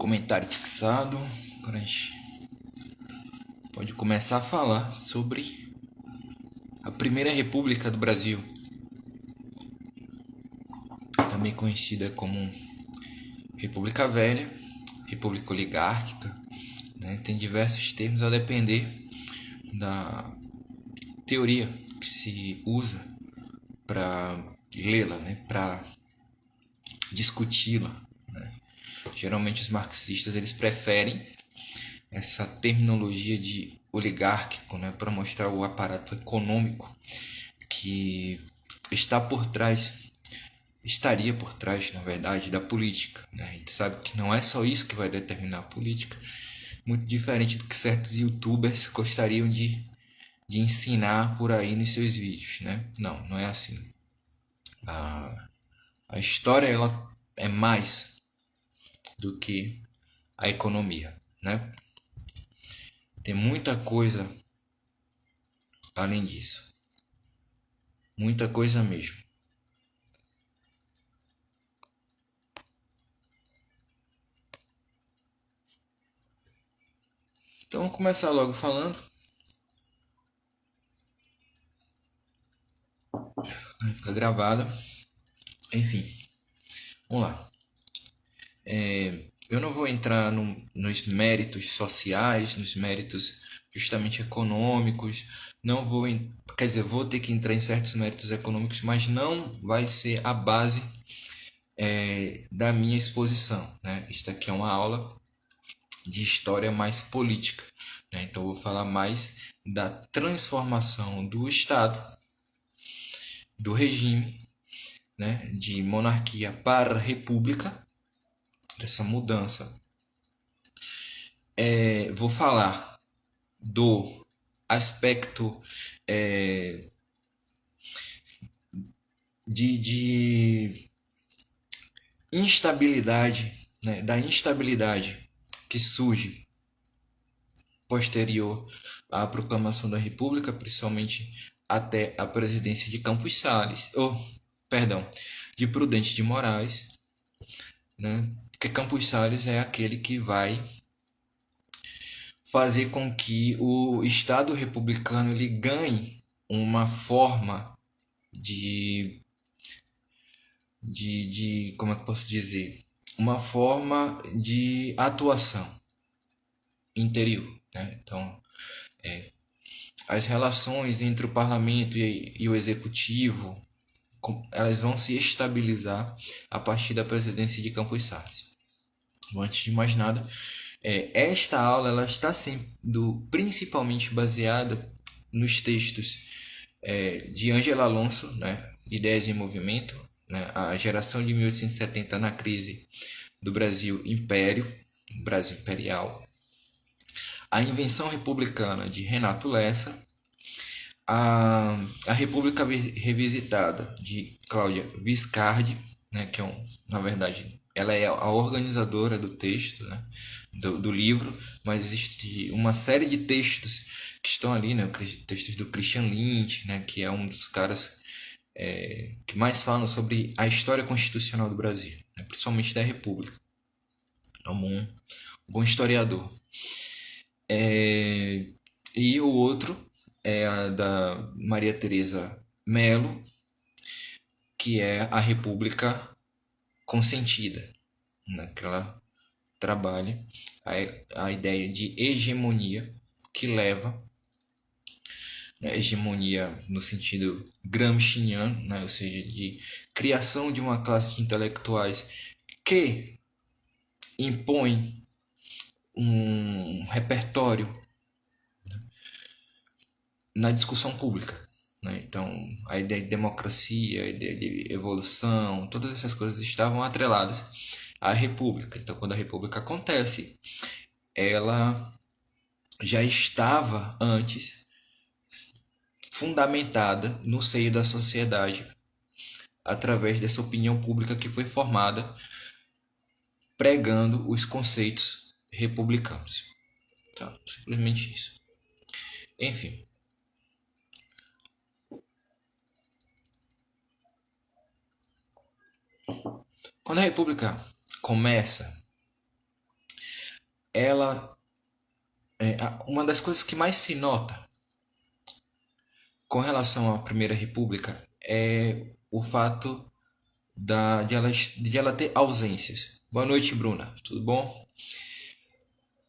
Comentário fixado. Agora a gente pode começar a falar sobre a Primeira República do Brasil, também conhecida como República Velha, República Oligárquica, né? Tem diversos termos a depender da teoria que se usa para lê-la, né? Para discuti-la, né? Geralmente os marxistas eles preferem essa terminologia de oligárquico, né, para mostrar o aparato econômico que está por trás, estaria por trás, na verdade, da política, né? A gente sabe que não é só isso que vai determinar a política, muito diferente do que certos youtubers gostariam de ensinar por aí nos seus vídeos, né? Não é assim. A história ela é mais do que a economia, né? Tem muita coisa além disso. Muita coisa mesmo. Então vamos começar logo falando. Fica gravada. Enfim, vamos lá. Eu não vou entrar nos méritos sociais, nos méritos justamente econômicos. Não vou, quer dizer, vou ter que entrar em certos méritos econômicos, mas não vai ser a base da minha exposição, né? Isto aqui é uma aula de história mais política, né? Então eu vou falar mais da transformação do Estado, do regime, né? De monarquia para república, dessa mudança. Vou falar do aspecto de instabilidade, né? Da instabilidade que surge posterior à proclamação da República, principalmente até a presidência de Campos Salles, de Prudente de Moraes, né? Porque Campos Salles é aquele que vai fazer com que o Estado republicano ele ganhe uma forma de como é que eu posso dizer? Uma forma de atuação interior, né? Então, as relações entre o parlamento e o executivo, elas vão se estabilizar a partir da presidência de Campos Salles. Antes de mais nada, esta aula ela está sendo principalmente baseada nos textos de Ângela Alonso, né? Ideias em Movimento, né? A geração de 1870 na crise do Brasil Império, Brasil Imperial, a Invenção Republicana de Renato Lessa, a República Revisitada de Cláudia Viscardi, né? Que na verdade ela é a organizadora do texto, né? do livro, mas existe uma série de textos que estão ali, né? Textos do Christian Lynch, né? Que é um dos caras que mais falam sobre a história constitucional do Brasil, né? Principalmente da República. É um bom historiador. E o outro é a da Maria Teresa Melo, que é a República Consentida, né? Que ela trabalha a ideia de hegemonia que leva, né, hegemonia no sentido gramsciano, né, ou seja, de criação de uma classe de intelectuais que impõe um repertório na discussão pública. Né? Então, a ideia de democracia, a ideia de evolução, todas essas coisas estavam atreladas à República. Então, quando a República acontece, ela já estava antes fundamentada no seio da sociedade através dessa opinião pública que foi formada pregando os conceitos republicanos. Tá? Simplesmente isso. Enfim. Quando a República começa, ela uma das coisas que mais se nota com relação à Primeira República é o fato de ela ter ausências. Boa noite, Bruna. Tudo bom?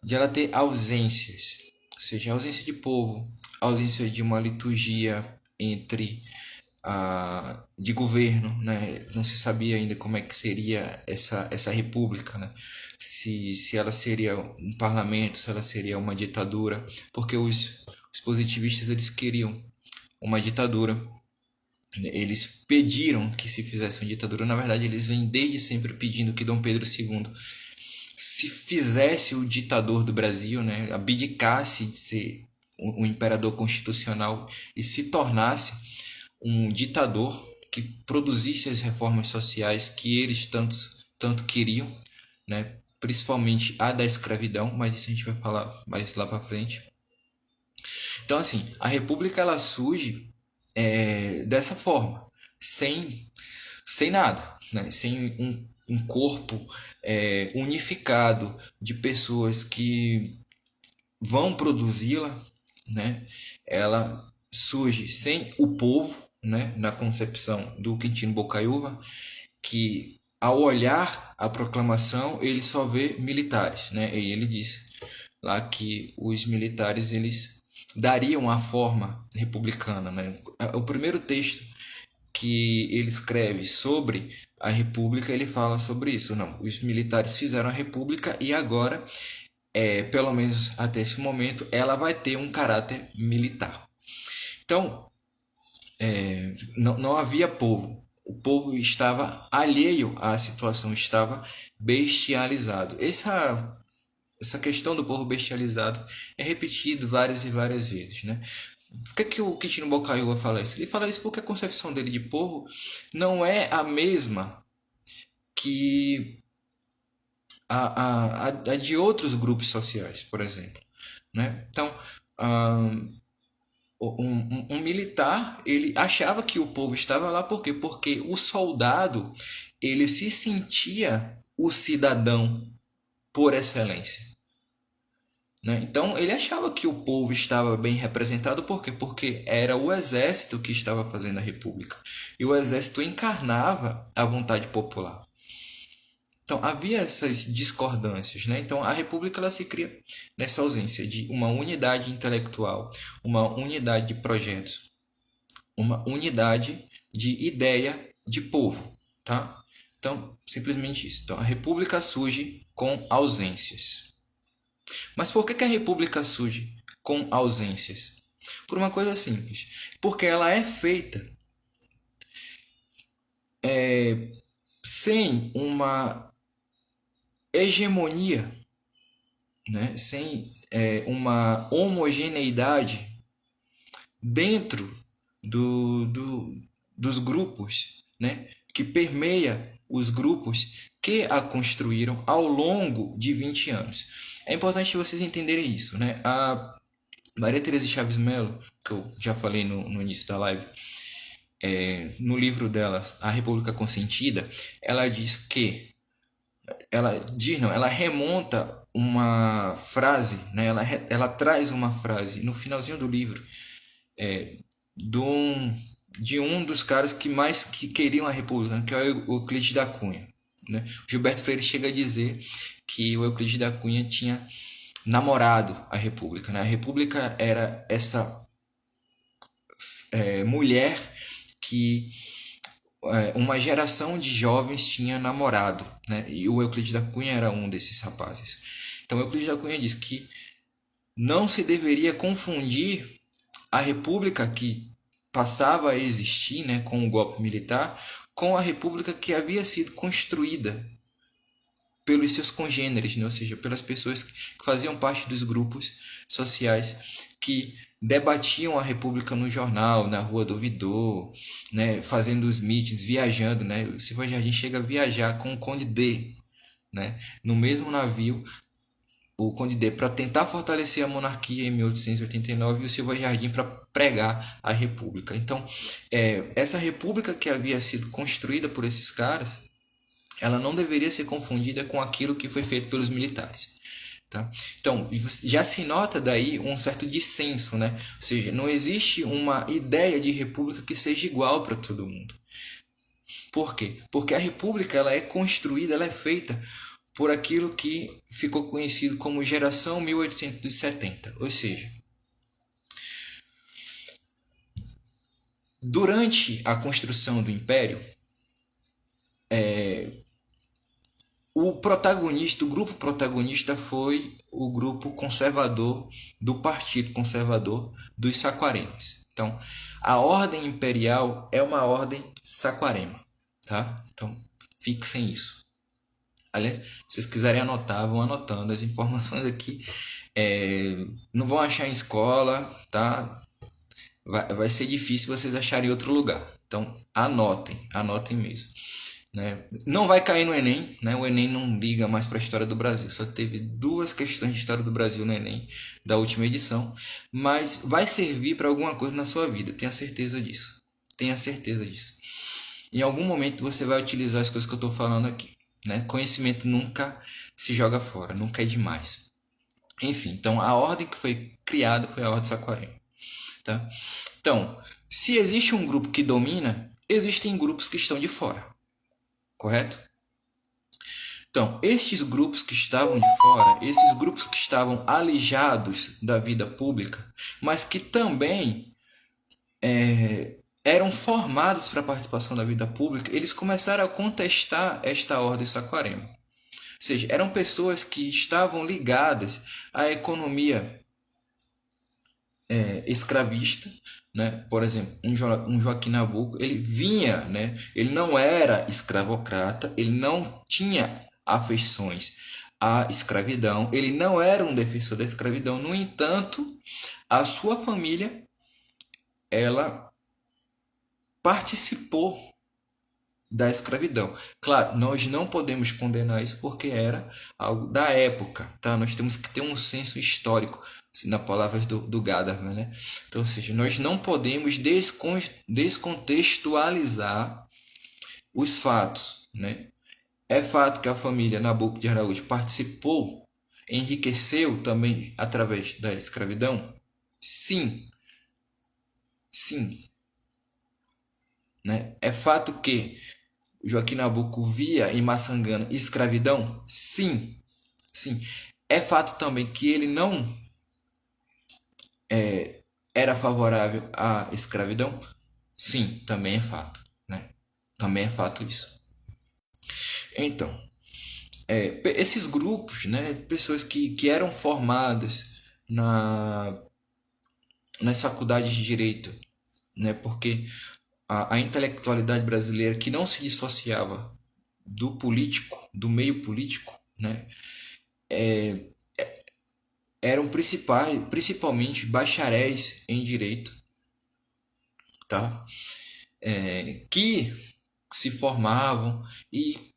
De ela ter ausências, ou seja, ausência de povo, ausência de uma liturgia entre de governo, né? Não se sabia ainda como é que seria essa república, né? Se ela seria um parlamento, se ela seria uma ditadura, porque os positivistas eles queriam uma ditadura. Eles pediram que se fizesse uma ditadura. Na verdade, eles vêm desde sempre pedindo que Dom Pedro II se fizesse o ditador do Brasil, né? Abdicasse de ser um imperador constitucional e se tornasse um ditador que produzisse as reformas sociais que eles tanto queriam, né? Principalmente a da escravidão, mas isso a gente vai falar mais lá para frente. Então, assim, a república ela surge dessa forma, sem nada, né? Sem um corpo unificado de pessoas que vão produzi-la, né? Ela surge sem o povo, né? Na concepção do Quintino Bocaiúva, que ao olhar a proclamação ele só vê militares, né? E ele disse lá que os militares eles dariam a forma republicana, né? O primeiro texto que ele escreve sobre a república, ele fala sobre isso. Não, os militares fizeram a república e agora, pelo menos até esse momento, ela vai ter um caráter militar. Então, não havia povo. O povo estava alheio à situação, estava bestializado. Essa questão do povo bestializado é repetido várias e várias vezes, né? Por que o Quintino Bocaiúva fala isso? Ele fala isso porque a concepção dele de povo não é a mesma que a de outros grupos sociais, por exemplo, né? Então, um militar ele achava que o povo estava lá por quê? Porque o soldado ele se sentia o cidadão por excelência, né? Então ele achava que o povo estava bem representado, por quê? Porque era o exército que estava fazendo a república. E o exército encarnava a vontade popular. Então havia essas discordâncias, né? Então a república ela se cria nessa ausência de uma unidade intelectual, uma unidade de projetos, uma unidade de ideia de povo, tá? Então, simplesmente isso. Então a república surge com ausências. Mas por que a república surge com ausências? Por uma coisa simples. Porque ela é feita sem uma hegemonia, né? Sem uma homogeneidade dentro dos grupos, né? Que permeia os grupos que a construíram ao longo de 20 anos. É importante vocês entenderem isso, né? A Maria Teresa de Chaves Melo, que eu já falei no início da live, no livro dela, A República Consentida, ela diz que ela remonta uma frase, né? Ela traz uma frase no finalzinho do livro de um dos caras que queriam a República, né? Que é o Euclides da Cunha, né? O Gilberto Freire chega a dizer que o Euclides da Cunha tinha namorado a República, né? A República era essa mulher que uma geração de jovens tinha namorado, né? E o Euclides da Cunha era um desses rapazes. Então, o Euclides da Cunha diz que não se deveria confundir a república que passava a existir, né, com o golpe militar, com a república que havia sido construída pelos seus congêneres, né? Ou seja, pelas pessoas que faziam parte dos grupos sociais que debatiam a república no jornal, na Rua do Ouvidor, né, fazendo os mítins, viajando, né? O Silva Jardim chega a viajar com o Conde D, né, no mesmo navio, o Conde D para tentar fortalecer a monarquia em 1889 e o Silva Jardim para pregar a república. Então, essa república que havia sido construída por esses caras, ela não deveria ser confundida com aquilo que foi feito pelos militares. Tá? Então, já se nota daí um certo dissenso, né? Ou seja, não existe uma ideia de república que seja igual para todo mundo. Por quê? Porque a república ela é construída, ela é feita por aquilo que ficou conhecido como geração 1870. Ou seja, durante a construção do Império, o grupo protagonista foi o grupo conservador do Partido Conservador dos Saquaremas. Então, a ordem imperial é uma ordem saquarema, tá? Então, fixem isso. Aliás, se vocês quiserem anotar, vão anotando as informações aqui. Não vão achar em escola, tá? Vai ser difícil vocês acharem outro lugar. Então, anotem mesmo. Né? Não vai cair no Enem, né? O Enem não liga mais para a história do Brasil. Só teve 2 questões de história do Brasil no Enem da última edição, mas vai servir para alguma coisa na sua vida. Tenha certeza disso. Tenha certeza disso. Em algum momento você vai utilizar as coisas que eu estou falando aqui. Né? Conhecimento nunca se joga fora, nunca é demais. Enfim, então a ordem que foi criada foi a Ordem Saquarema. Tá? Então, se existe um grupo que domina, existem grupos que estão de fora. Correto? Então, estes grupos que estavam de fora, esses grupos que estavam alijados da vida pública, mas que também eram formados para a participação da vida pública, eles começaram a contestar esta ordem Saquarema. Ou seja, eram pessoas que estavam ligadas à economia escravista, né? Por exemplo, um Joaquim Nabuco, ele vinha, né? Ele não era escravocrata, ele não tinha afeições à escravidão, ele não era um defensor da escravidão. No entanto, a sua família, ela participou da escravidão. Claro, nós não podemos condenar isso porque era algo da época, tá? Nós temos que ter um senso histórico, assim, na palavras do Gadamer, né? Então, ou seja, nós não podemos descontextualizar os fatos, né? É fato que a família Nabuco de Araújo participou, enriqueceu também através da escravidão? Sim, sim, né? É fato que Joaquim Nabuco via em Massangana escravidão? Sim, sim. É fato também que ele não era favorável à escravidão? Sim, também é fato, né? Também é fato isso. Então, esses grupos, né, pessoas que eram formadas na, nas faculdades de direito, né, porque a intelectualidade brasileira que não se dissociava do político, do meio político, né, eram principalmente bacharéis em direito, tá? Que se formavam e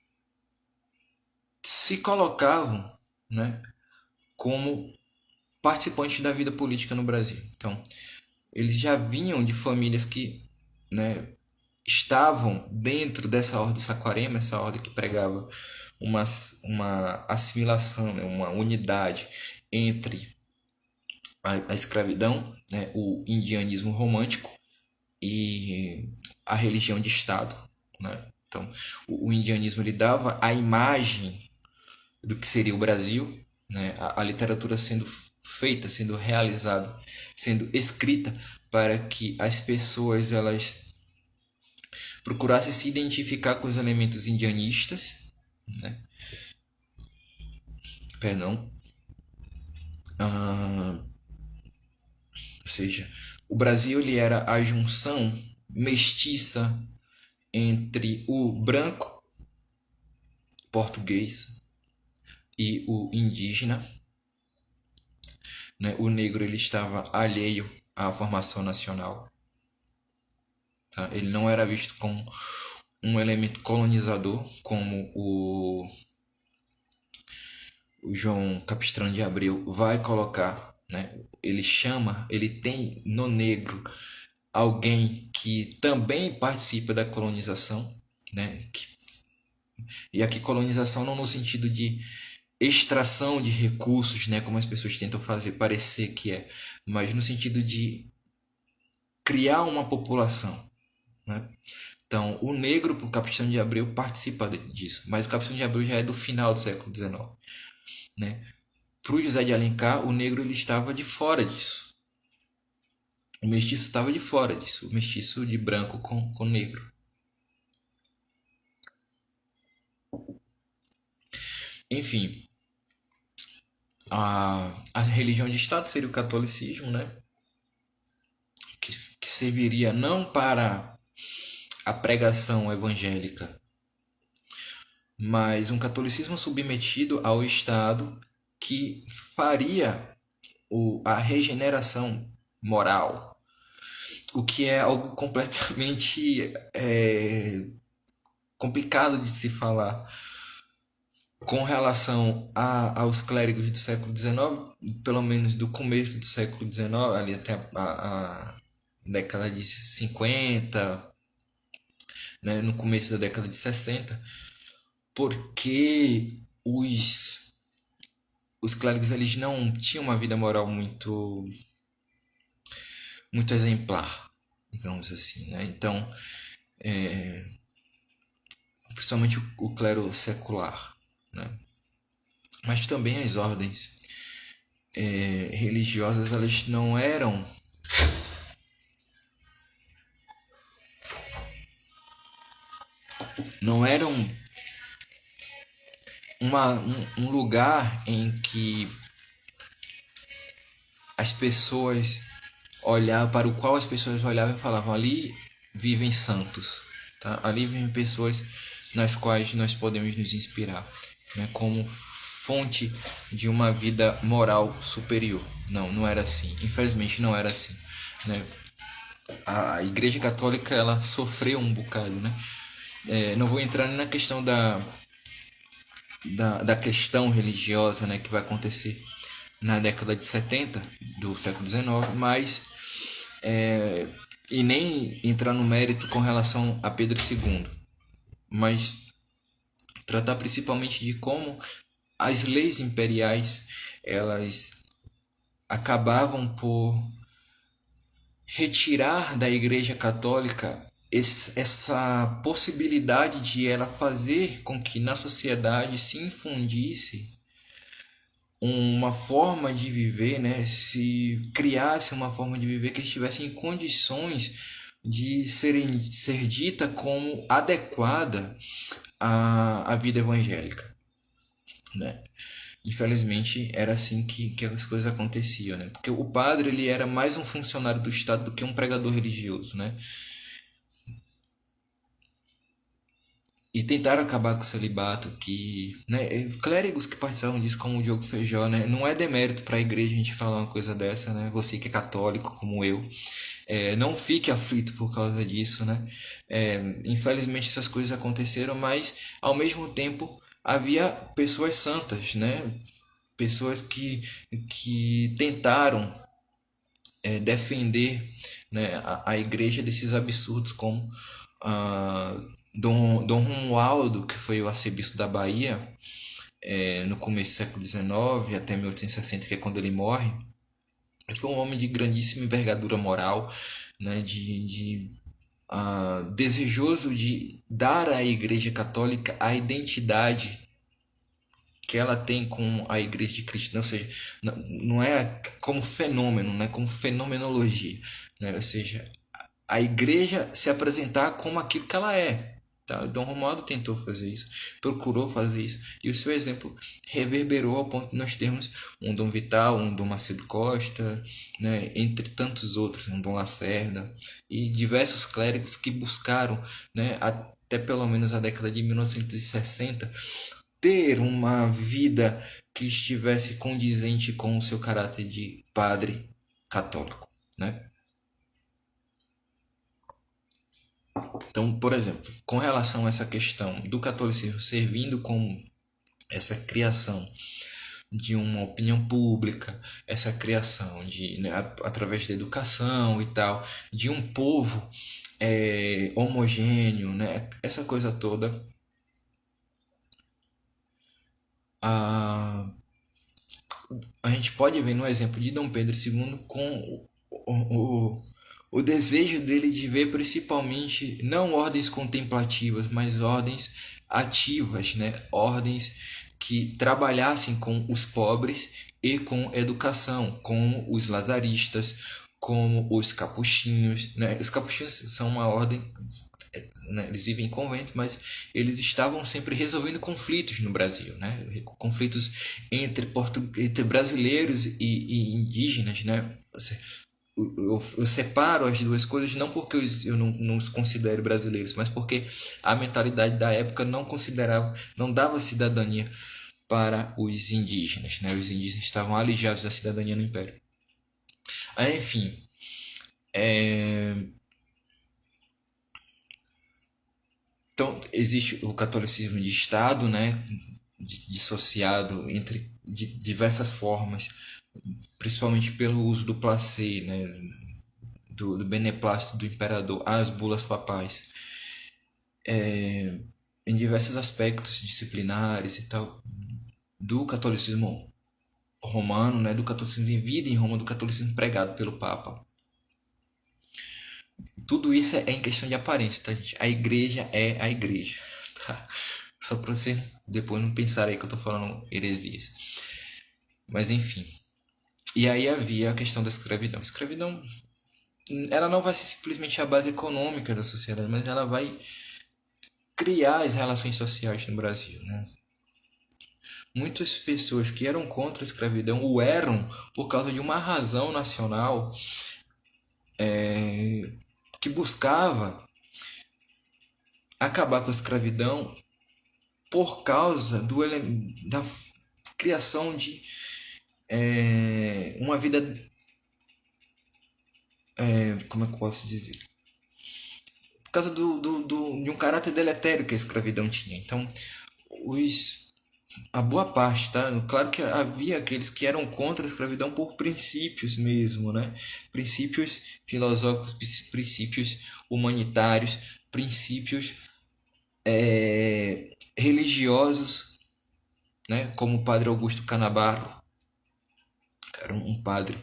se colocavam, né, como participantes da vida política no Brasil. Então, eles já vinham de famílias que, né, estavam dentro dessa ordem Saquarema, essa ordem que pregava uma assimilação, né, uma unidade entre a escravidão, né, o indianismo romântico e a religião de Estado, né? Então, o indianismo ele dava a imagem do que seria o Brasil, né? A literatura sendo feita, sendo realizada, sendo escrita para que as pessoas elas procurassem se identificar com os elementos indianistas, né? Perdão. Ou seja, o Brasil ele era a junção mestiça entre o branco português e o indígena, né? O negro ele estava alheio à formação nacional, tá? Ele não era visto como um elemento colonizador, como o João Capistrano de Abreu vai colocar, né? Ele tem no negro alguém que também participa da colonização, né? E aqui colonização não no sentido de extração de recursos, né, como as pessoas tentam fazer parecer que é, mas no sentido de criar uma população, né? Então, o negro, para o Capitão de Abreu, participa disso, mas o Capitão de Abreu já é do final do século XIX, né? Para o José de Alencar, o negro ele estava de fora disso. O mestiço estava de fora disso, o mestiço de branco com negro. Enfim, a religião de Estado seria o catolicismo, né? Que serviria não para a pregação evangélica, mas um catolicismo submetido ao Estado que faria a regeneração moral, o que é algo completamente complicado de se falar com relação aos clérigos do século XIX, pelo menos do começo do século XIX, ali até a década de 50, né, no começo da década de 60, porque os clérigos eles não tinham uma vida moral muito exemplar, digamos assim, né? Então, principalmente o clero secular, né? Mas também as ordens religiosas elas não eram um lugar em que as pessoas para o qual as pessoas olhavam e falavam: ali vivem santos, tá? Ali vivem pessoas nas quais nós podemos nos inspirar, né? Como fonte de uma vida moral superior. Não, não era assim. Infelizmente não era assim, né? A Igreja Católica ela sofreu um bocado, né? Não vou entrar na questão da questão religiosa, né, que vai acontecer na década de 70 do século XIX, mas e nem entrar no mérito com relação a Pedro II, mas tratar principalmente de como as leis imperiais elas acabavam por retirar da Igreja Católica essa possibilidade de ela fazer com que na sociedade se infundisse uma forma de viver, né? Se criasse uma forma de viver que estivesse em condições de ser dita como adequada à vida evangélica, né? Infelizmente era assim que as coisas aconteciam, né? Porque o padre ele era mais um funcionário do Estado do que um pregador religioso, né? E tentaram acabar com o celibato, que, né, clérigos que participavam disso, como o Diogo Feijó, né, não é demérito para a igreja a gente falar uma coisa dessa, né, você que é católico como eu, não fique aflito por causa disso, né, infelizmente essas coisas aconteceram, mas ao mesmo tempo havia pessoas santas, né, pessoas que tentaram defender, né, a igreja desses absurdos como ah, Dom Romualdo, que foi o arcebispo da Bahia no começo do século XIX até 1860, que é quando ele morre. Ele foi um homem de grandíssima envergadura moral, né, desejoso de dar à Igreja Católica a identidade que ela tem com a Igreja Cristã, ou seja, não é como fenômeno, não é como fenomenologia, né? Ou seja, a Igreja se apresentar como aquilo que ela é. Tá? Dom Romualdo tentou fazer isso, procurou fazer isso, e o seu exemplo reverberou ao ponto de nós termos um Dom Vital, um Dom Macedo Costa, né? Entre tantos outros, um Dom Lacerda, e diversos clérigos que buscaram, né? Até pelo menos a década de 1960, ter uma vida que estivesse condizente com o seu caráter de padre católico, né? Então, por exemplo, com relação a essa questão do catolicismo servindo como essa criação de uma opinião pública, essa criação de, né, através da educação e tal, de um povo homogêneo, né, essa coisa toda A, a gente pode ver no exemplo de Dom Pedro II com o desejo dele de ver principalmente não ordens contemplativas, mas ordens ativas, né? Ordens que trabalhassem com os pobres e com educação, como os lazaristas, como os capuchinhos, né? Os capuchinhos são uma ordem, né? Eles vivem em convento, mas eles estavam sempre resolvendo conflitos no Brasil, né? Conflitos entre brasileiros e indígenas, né? Eu separo as duas coisas não porque eu não os considero brasileiros, mas porque a mentalidade da época não considerava, não dava cidadania para os indígenas, né? Os indígenas estavam alijados da cidadania no Império. Aí, enfim, é... então existe o catolicismo de Estado, né? Dissociado entre de diversas formas, principalmente pelo uso do placê, né? Do beneplácito do imperador às bulas papais, em diversos aspectos disciplinares e tal, do catolicismo romano, né, do catolicismo em vida em Roma, do catolicismo pregado pelo Papa. Tudo isso é em questão de aparência, tá, gente? A igreja é a igreja, tá? Só para você depois não pensar aí que eu tô falando heresias. Mas enfim. E aí havia a questão da escravidão. A escravidão, ela não vai ser simplesmente a base econômica da sociedade, mas ela vai criar as relações sociais no Brasil, né? Muitas pessoas que eram contra a escravidão o eram por causa de uma razão nacional que buscava acabar com a escravidão por causa da criação de uma vida, como é que eu posso dizer? Por causa de um caráter deletério que a escravidão tinha. Então, a boa parte, tá? Claro que havia aqueles que eram contra a escravidão por princípios mesmo, né? Princípios filosóficos, princípios humanitários, princípios religiosos, né? Como o padre Augusto Canabaro, era um padre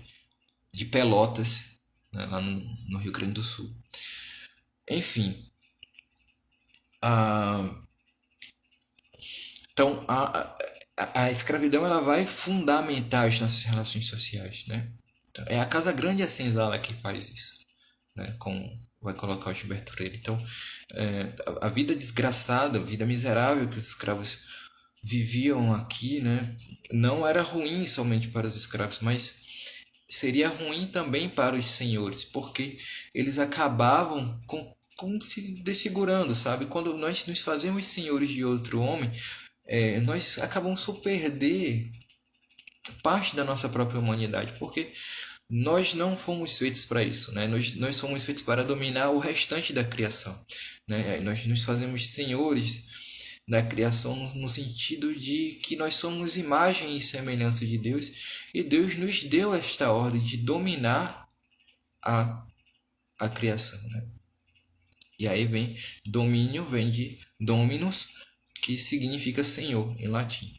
de Pelotas, né? Lá no Rio Grande do Sul. Enfim, a, então a escravidão ela vai fundamentar as nossas relações sociais, né? Então, é a Casa Grande e a Senzala que faz isso, né? Como vai colocar o Gilberto Freire. Então, a vida desgraçada, a vida miserável que os escravos viviam aqui, né? Não era ruim somente para os escravos, mas seria ruim também para os senhores, porque eles acabavam com se desfigurando, sabe? Quando nós nos fazemos senhores de outro homem, nós acabamos por perder parte da nossa própria humanidade, porque nós não fomos feitos para isso, né? Nós fomos feitos para dominar o restante da criação, né? Nós nos fazemos senhores da criação no sentido de que nós somos imagem e semelhança de Deus e Deus nos deu esta ordem de dominar a, a criação, né? E aí domínio vem de dominus, que significa senhor em latim,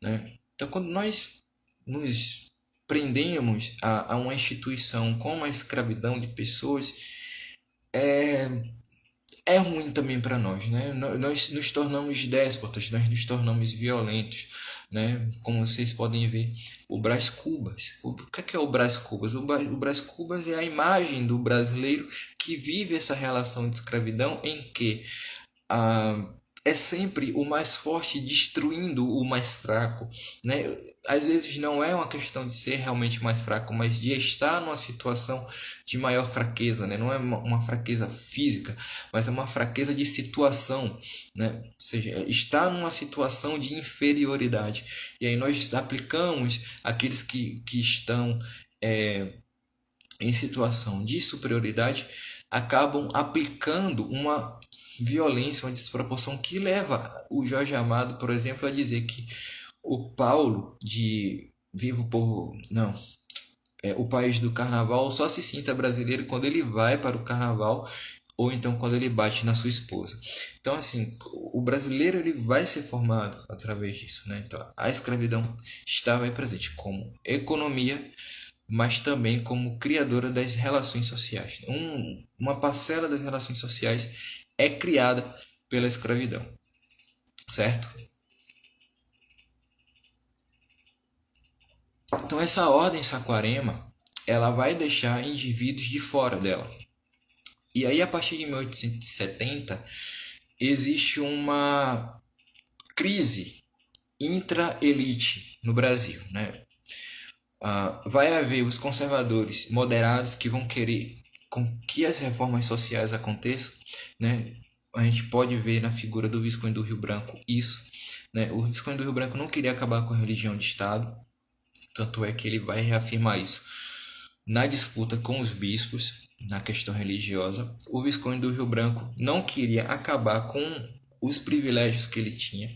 né? Então, quando nós nos prendemos a uma instituição como a escravidão de pessoas, é, é ruim também para nós, né? Nós nos tornamos déspotas, nós nos tornamos violentos, né? Como vocês podem ver, o Brás Cubas. O que é o Brás Cubas? O Brás Cubas é a imagem do brasileiro que vive essa relação de escravidão em que a é sempre o mais forte destruindo o mais fraco, né? Às vezes não é uma questão de ser realmente mais fraco, mas de estar numa situação de maior fraqueza, né? Não é uma fraqueza física, mas é uma fraqueza de situação, né? Ou seja, estar numa situação de inferioridade. E aí nós aplicamos aqueles que estão em situação de superioridade acabam aplicando uma violência, uma desproporção que leva o Jorge Amado, por exemplo, a dizer que o Paulo de Vivo por não o país do carnaval só se sinta brasileiro quando ele vai para o carnaval ou então quando ele bate na sua esposa. Então, assim, o brasileiro ele vai ser formado através disso, né? Então, a escravidão estava aí presente como economia, mas também como criadora das relações sociais. Uma parcela das relações sociais é criada pela escravidão, certo? Então, essa ordem Saquarema, ela vai deixar indivíduos de fora dela. E aí, a partir de 1870, existe uma crise intra-elite no Brasil, né? Vai haver os conservadores moderados que vão querer com que as reformas sociais aconteçam, né? A gente pode ver na figura do Visconde do Rio Branco isso, né? O Visconde do Rio Branco não queria acabar com a religião de Estado, tanto é que ele vai reafirmar isso na disputa com os bispos na questão religiosa. O Visconde do Rio Branco não queria acabar com os privilégios que ele tinha.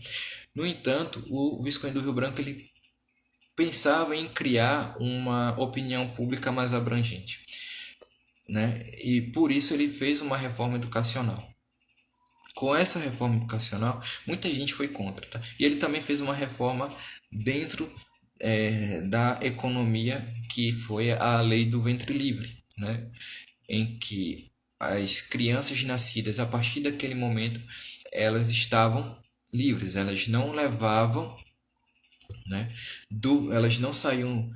No entanto, o Visconde do Rio Branco ele pensava em criar uma opinião pública mais abrangente, né? E por isso ele fez uma reforma educacional. Com essa reforma educacional, muita gente foi contra, tá? E ele também fez uma reforma dentro da economia, que foi a lei do ventre livre, né? Em que as crianças nascidas a partir daquele momento elas estavam livres, elas não levavam, né? Elas não saíam,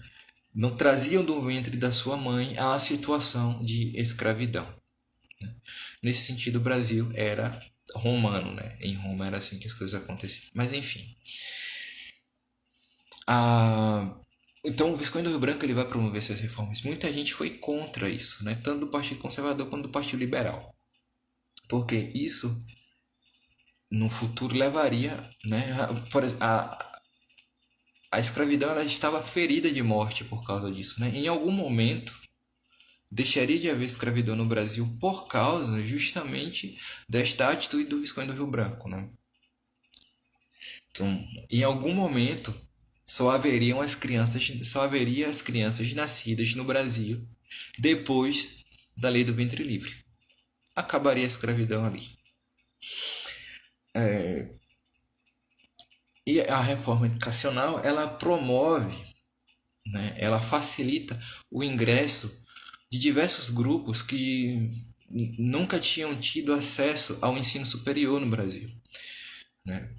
não traziam do ventre da sua mãe a situação de escravidão. Né? Nesse sentido, o Brasil era romano, né? Em Roma era assim que as coisas aconteciam. Mas enfim. Então o Visconde do Rio Branco ele vai promover essas reformas. Muita gente foi contra isso, né? Tanto do Partido Conservador quanto do Partido Liberal. Porque isso no futuro levaria, né? A escravidão ela estava ferida de morte por causa disso, né? Em algum momento deixaria de haver escravidão no Brasil por causa justamente desta atitude do Visconde do Rio Branco, né? Então, em algum momento só haveria as crianças nascidas no Brasil depois da lei do ventre livre. Acabaria a escravidão ali. E a reforma educacional ela promove, né, ela facilita o ingresso de diversos grupos que nunca tinham tido acesso ao ensino superior no Brasil, né?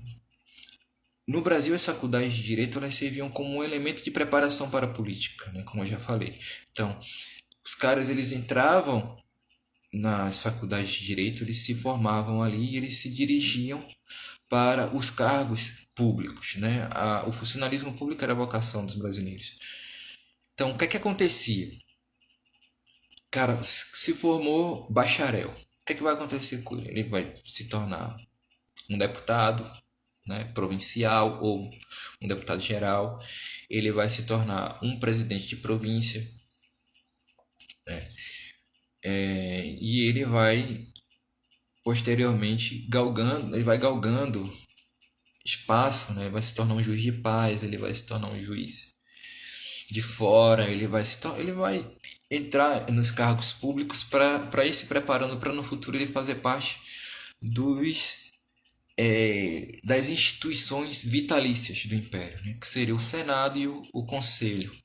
No Brasil, as faculdades de direito elas serviam como um elemento de preparação para a política, né, como eu já falei. Então, os caras eles entravam nas faculdades de direito, eles se formavam ali e eles se dirigiam para os cargos públicos, né? O funcionalismo público era a vocação dos brasileiros. Então, o que é que acontecia? Cara, se formou bacharel. O que é que vai acontecer com ele? Ele vai se tornar um deputado, né, provincial ou um deputado geral. Ele vai se tornar um presidente de província. Né? E ele vai posteriormente galgando espaço, né? Ele vai se tornar um juiz de paz, ele vai se tornar um juiz de fora, ele vai entrar nos cargos públicos para ir se preparando para no futuro ele fazer parte das instituições vitalícias do Império, né? Que seria o Senado e o Conselho.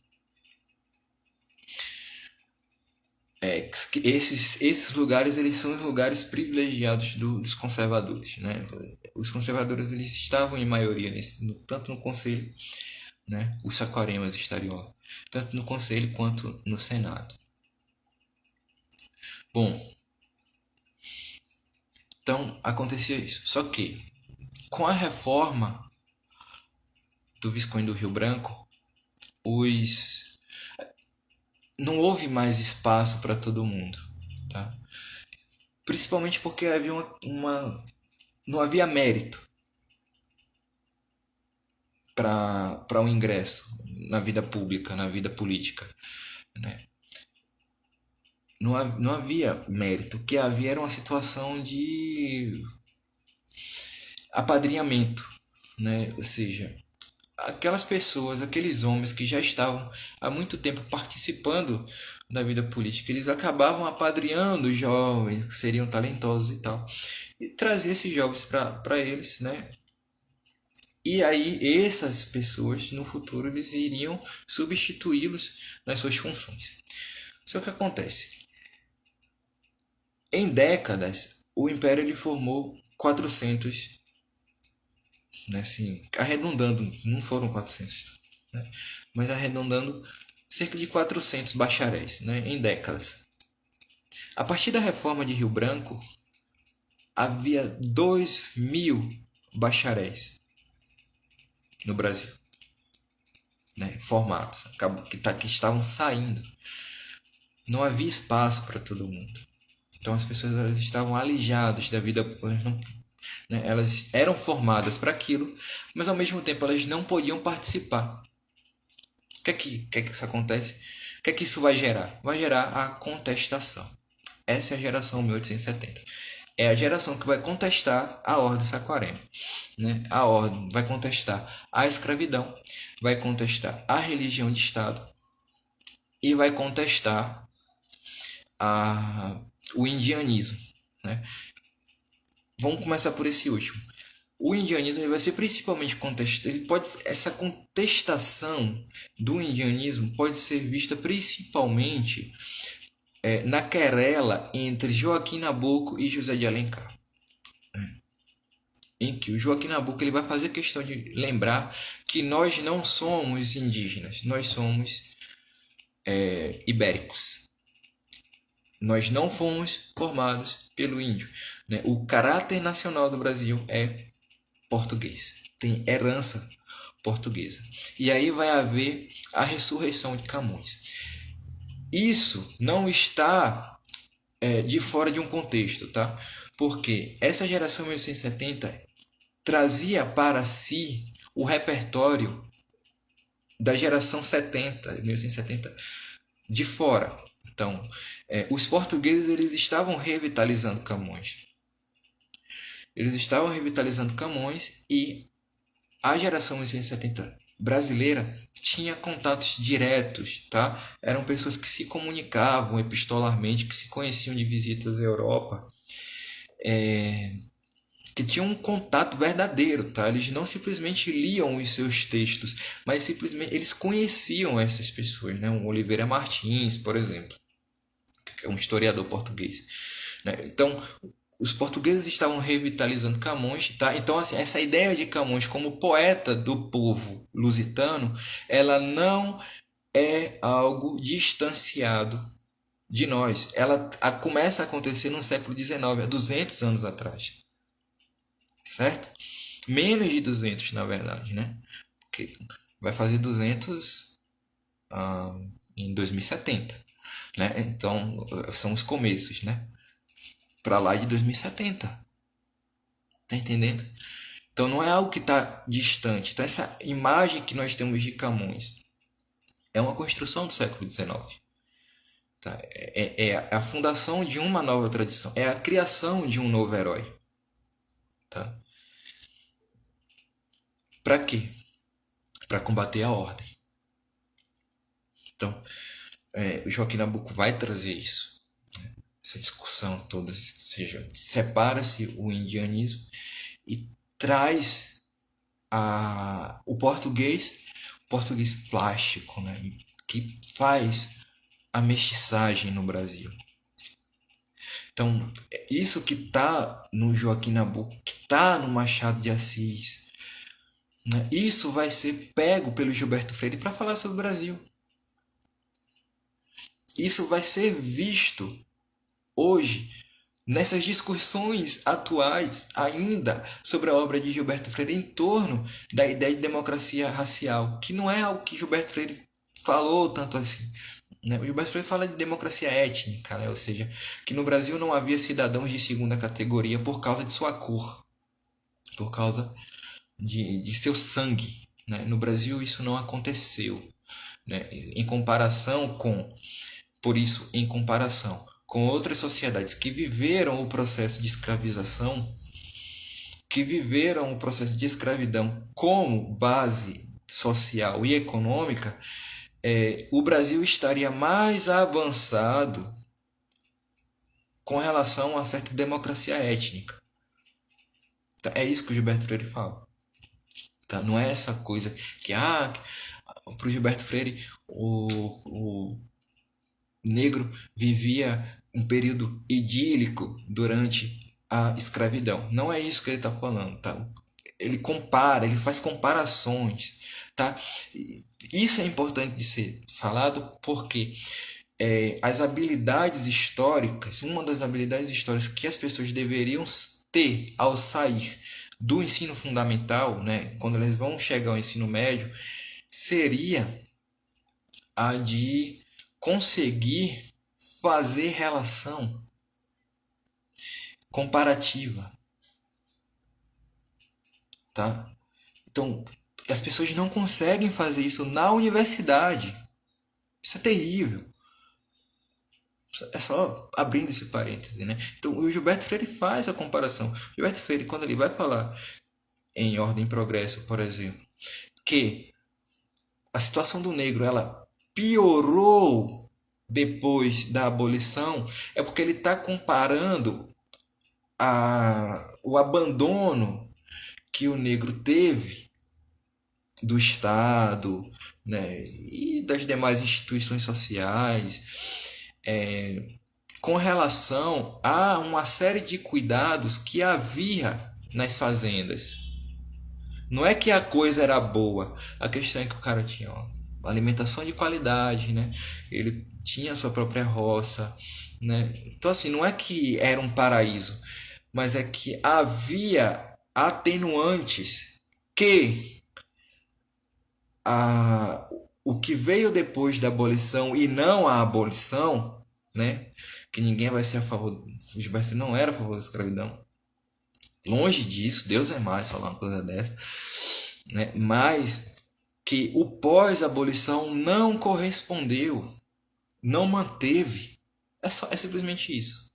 Esses lugares eles são os lugares privilegiados dos conservadores, né? Os conservadores eles estavam em maioria tanto no Conselho, né? Os saquaremas estariam lá, tanto no Conselho quanto no Senado. Bom, então acontecia isso. Só que com a reforma do Visconde do Rio Branco, não houve mais espaço para todo mundo, tá? Principalmente porque havia não havia mérito para um ingresso na vida pública, na vida política, né? Não havia mérito. O que havia era uma situação de apadrinhamento, né? Ou seja, aquelas pessoas, aqueles homens que já estavam há muito tempo participando da vida política. Eles acabavam apadrinhando jovens que seriam talentosos e tal. E trazia esses jovens para eles, né? E aí essas pessoas no futuro eles iriam substituí-los nas suas funções. Só que acontece, em décadas o império ele formou 400, né, assim, arredondando, não foram 400, né, mas arredondando cerca de 400 bacharéis, né, em décadas. A partir da reforma de Rio Branco havia 2.000 bacharéis no Brasil, né, formados, que estavam saindo. Não havia espaço para todo mundo. Então as pessoas elas estavam alijadas da vida, elas, não, né, elas eram formadas para aquilo, mas ao mesmo tempo elas não podiam participar. O que é que isso acontece? O que é que isso vai gerar? Vai gerar a contestação. Essa é a geração 1870. É a geração que vai contestar a ordem saquarema, né? A ordem vai contestar a escravidão, vai contestar a religião de Estado e vai contestar o indianismo, né? Vamos começar por esse último. O indianismo ele vai ser principalmente contestado. Essa contestação do indianismo pode ser vista principalmente na querela entre Joaquim Nabuco e José de Alencar, em que o Joaquim Nabuco ele vai fazer questão de lembrar que nós não somos indígenas, nós somos ibéricos. Nós não fomos formados pelo índio, né? O caráter nacional do Brasil é português, tem herança portuguesa. E aí vai haver a ressurreição de Camões. Isso não está de fora de um contexto, tá? Porque essa geração 1870 trazia para si o repertório da geração 70, 1870, de fora. Então, os portugueses eles estavam revitalizando Camões. Eles estavam revitalizando Camões e a geração 1870 brasileira tinha contatos diretos, tá? Eram pessoas que se comunicavam epistolarmente, que se conheciam de visitas à Europa, que tinham um contato verdadeiro, tá? Eles não simplesmente liam os seus textos, mas simplesmente eles conheciam essas pessoas, né? O Oliveira Martins, por exemplo, que é um historiador português, né? Então, os portugueses estavam revitalizando Camões, tá? Então, assim, essa ideia de Camões como poeta do povo lusitano, ela não é algo distanciado de nós. Ela começa a acontecer no século XIX, há 200 anos atrás, certo? Menos de 200, na verdade, né? Porque vai fazer 200 em 2070, né? Então, são os começos, né? Para lá de 2070. Tá entendendo? Então não é algo que está distante. Então essa imagem que nós temos de Camões é uma construção do século XIX. Tá? É a fundação de uma nova tradição. É a criação de um novo herói. Tá? Para quê? Para combater a ordem. Então, o Joaquim Nabuco vai trazer isso. Essa discussão toda, ou seja, separa-se o indianismo e traz o português plástico, né? Que faz a mestiçagem no Brasil. Então, isso que está no Joaquim Nabuco, que está no Machado de Assis, né? Isso vai ser pego pelo Gilberto Freire para falar sobre o Brasil. Isso vai ser visto hoje nessas discussões atuais ainda sobre a obra de Gilberto Freire em torno da ideia de democracia racial, que não é algo que Gilberto Freire falou tanto assim, né? O Gilberto Freire fala de democracia étnica, né? Ou seja, que no Brasil não havia cidadãos de segunda categoria por causa de sua cor, por causa de seu sangue, né? No Brasil isso não aconteceu, né? Por isso, em comparação com outras sociedades que viveram o processo de escravização, que viveram o processo de escravidão como base social e econômica, o Brasil estaria mais avançado com relação a certa democracia étnica. Tá? É isso que o Gilberto Freire fala. Tá? Não é essa coisa que, para o Gilberto Freire, o negro vivia um período idílico durante a escravidão. Não é isso que ele está falando, tá? Ele compara, ele faz comparações, tá? Isso é importante de ser falado porque as habilidades históricas, uma das habilidades históricas que as pessoas deveriam ter ao sair do ensino fundamental, né, quando elas vão chegar ao ensino médio, seria a de conseguir fazer relação comparativa, tá? Então, as pessoas não conseguem fazer isso na universidade. Isso é terrível. É só abrindo esse parêntese, né? Então, o Gilberto Freire faz a comparação. O Gilberto Freire, quando ele vai falar em Ordem e Progresso, por exemplo, que a situação do negro ela piorou depois da abolição, é porque ele está comparando o abandono que o negro teve do Estado, né, e das demais instituições sociais, com relação a uma série de cuidados que havia nas fazendas. Não é que a coisa era boa, a questão é que o cara tinha uma alimentação de qualidade, né? Ele tinha a sua própria roça, né? Então assim, não é que era um paraíso, mas é que havia atenuantes que o que veio depois da abolição e não a abolição, né? Que ninguém vai ser a favor. O Gilberto não era a favor da escravidão. Longe disso, Deus é mais falar uma coisa dessa, né? Mas que o pós-abolição não correspondeu, não manteve. É simplesmente isso,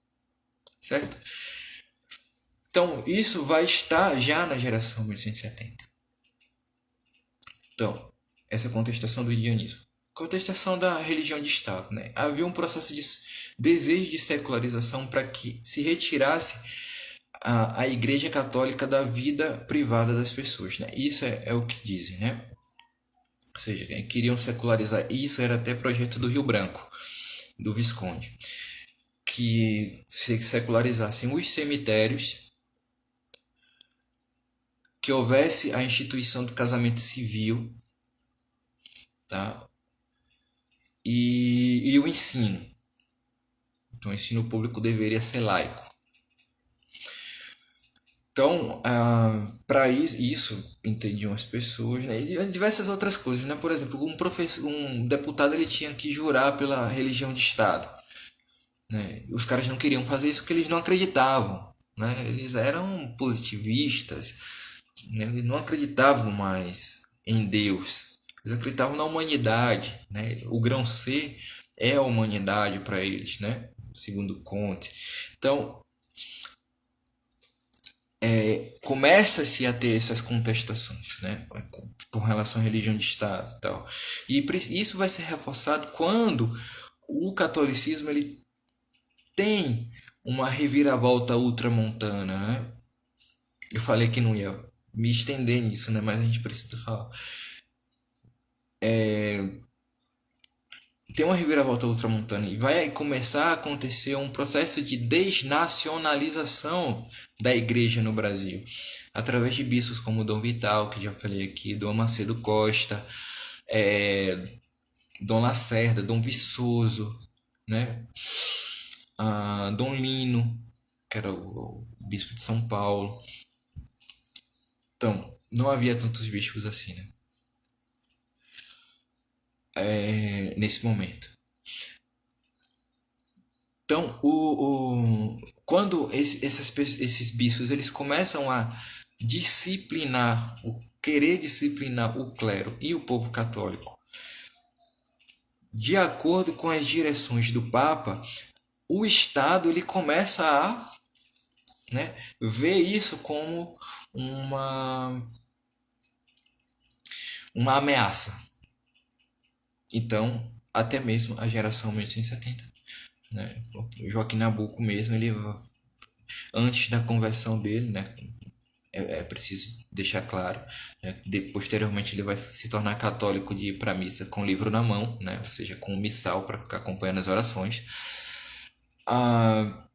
certo? Então, isso vai estar já na geração 1870. Então, essa é a contestação do indianismo. Contestação da religião de Estado. Né? Havia um processo de desejo de secularização para que se retirasse a Igreja Católica da vida privada das pessoas. Né? Isso é o que dizem. Né? Ou seja, queriam secularizar. Isso era até projeto do Rio Branco, do Visconde. Que se secularizassem os cemitérios, que houvesse a instituição do casamento civil, tá? E o ensino. Então, o ensino público deveria ser laico. Então, para isso, entendiam as pessoas, né? E diversas outras coisas, né? Por exemplo, um deputado ele tinha que jurar pela religião de Estado, né? Os caras não queriam fazer isso porque eles não acreditavam, né? Eles eram positivistas, né? Eles não acreditavam mais em Deus, eles acreditavam na humanidade, né? O grão C é a humanidade para eles, né? Segundo Comte. Então, começa-se a ter essas contestações, né, com relação à religião de Estado e tal. E isso vai ser reforçado quando o catolicismo ele tem uma reviravolta ultramontana, né? Eu falei que não ia me estender nisso, né, mas a gente precisa falar. Tem uma reviravolta ultramontana e vai começar a acontecer um processo de desnacionalização da igreja no Brasil, através de bispos como Dom Vital, que já falei aqui, Dom Macedo Costa, Dom Lacerda, Dom Viçoso, né? Dom Lino, que era o bispo de São Paulo. Então, não havia tantos bispos assim, né? Nesse momento. Então, quando esses bispos eles começam a disciplinar, querer disciplinar o clero e o povo católico, de acordo com as direções do Papa, o Estado ele começa a, né, ver isso como uma ameaça. Então, até mesmo a geração 1870, né? O Joaquim Nabuco mesmo, ele antes da conversão dele, né? É preciso deixar claro, né? Posteriormente ele vai se tornar católico de ir para a missa com o livro na mão, né? Ou seja, com o missal para ficar acompanhando as orações. Ah,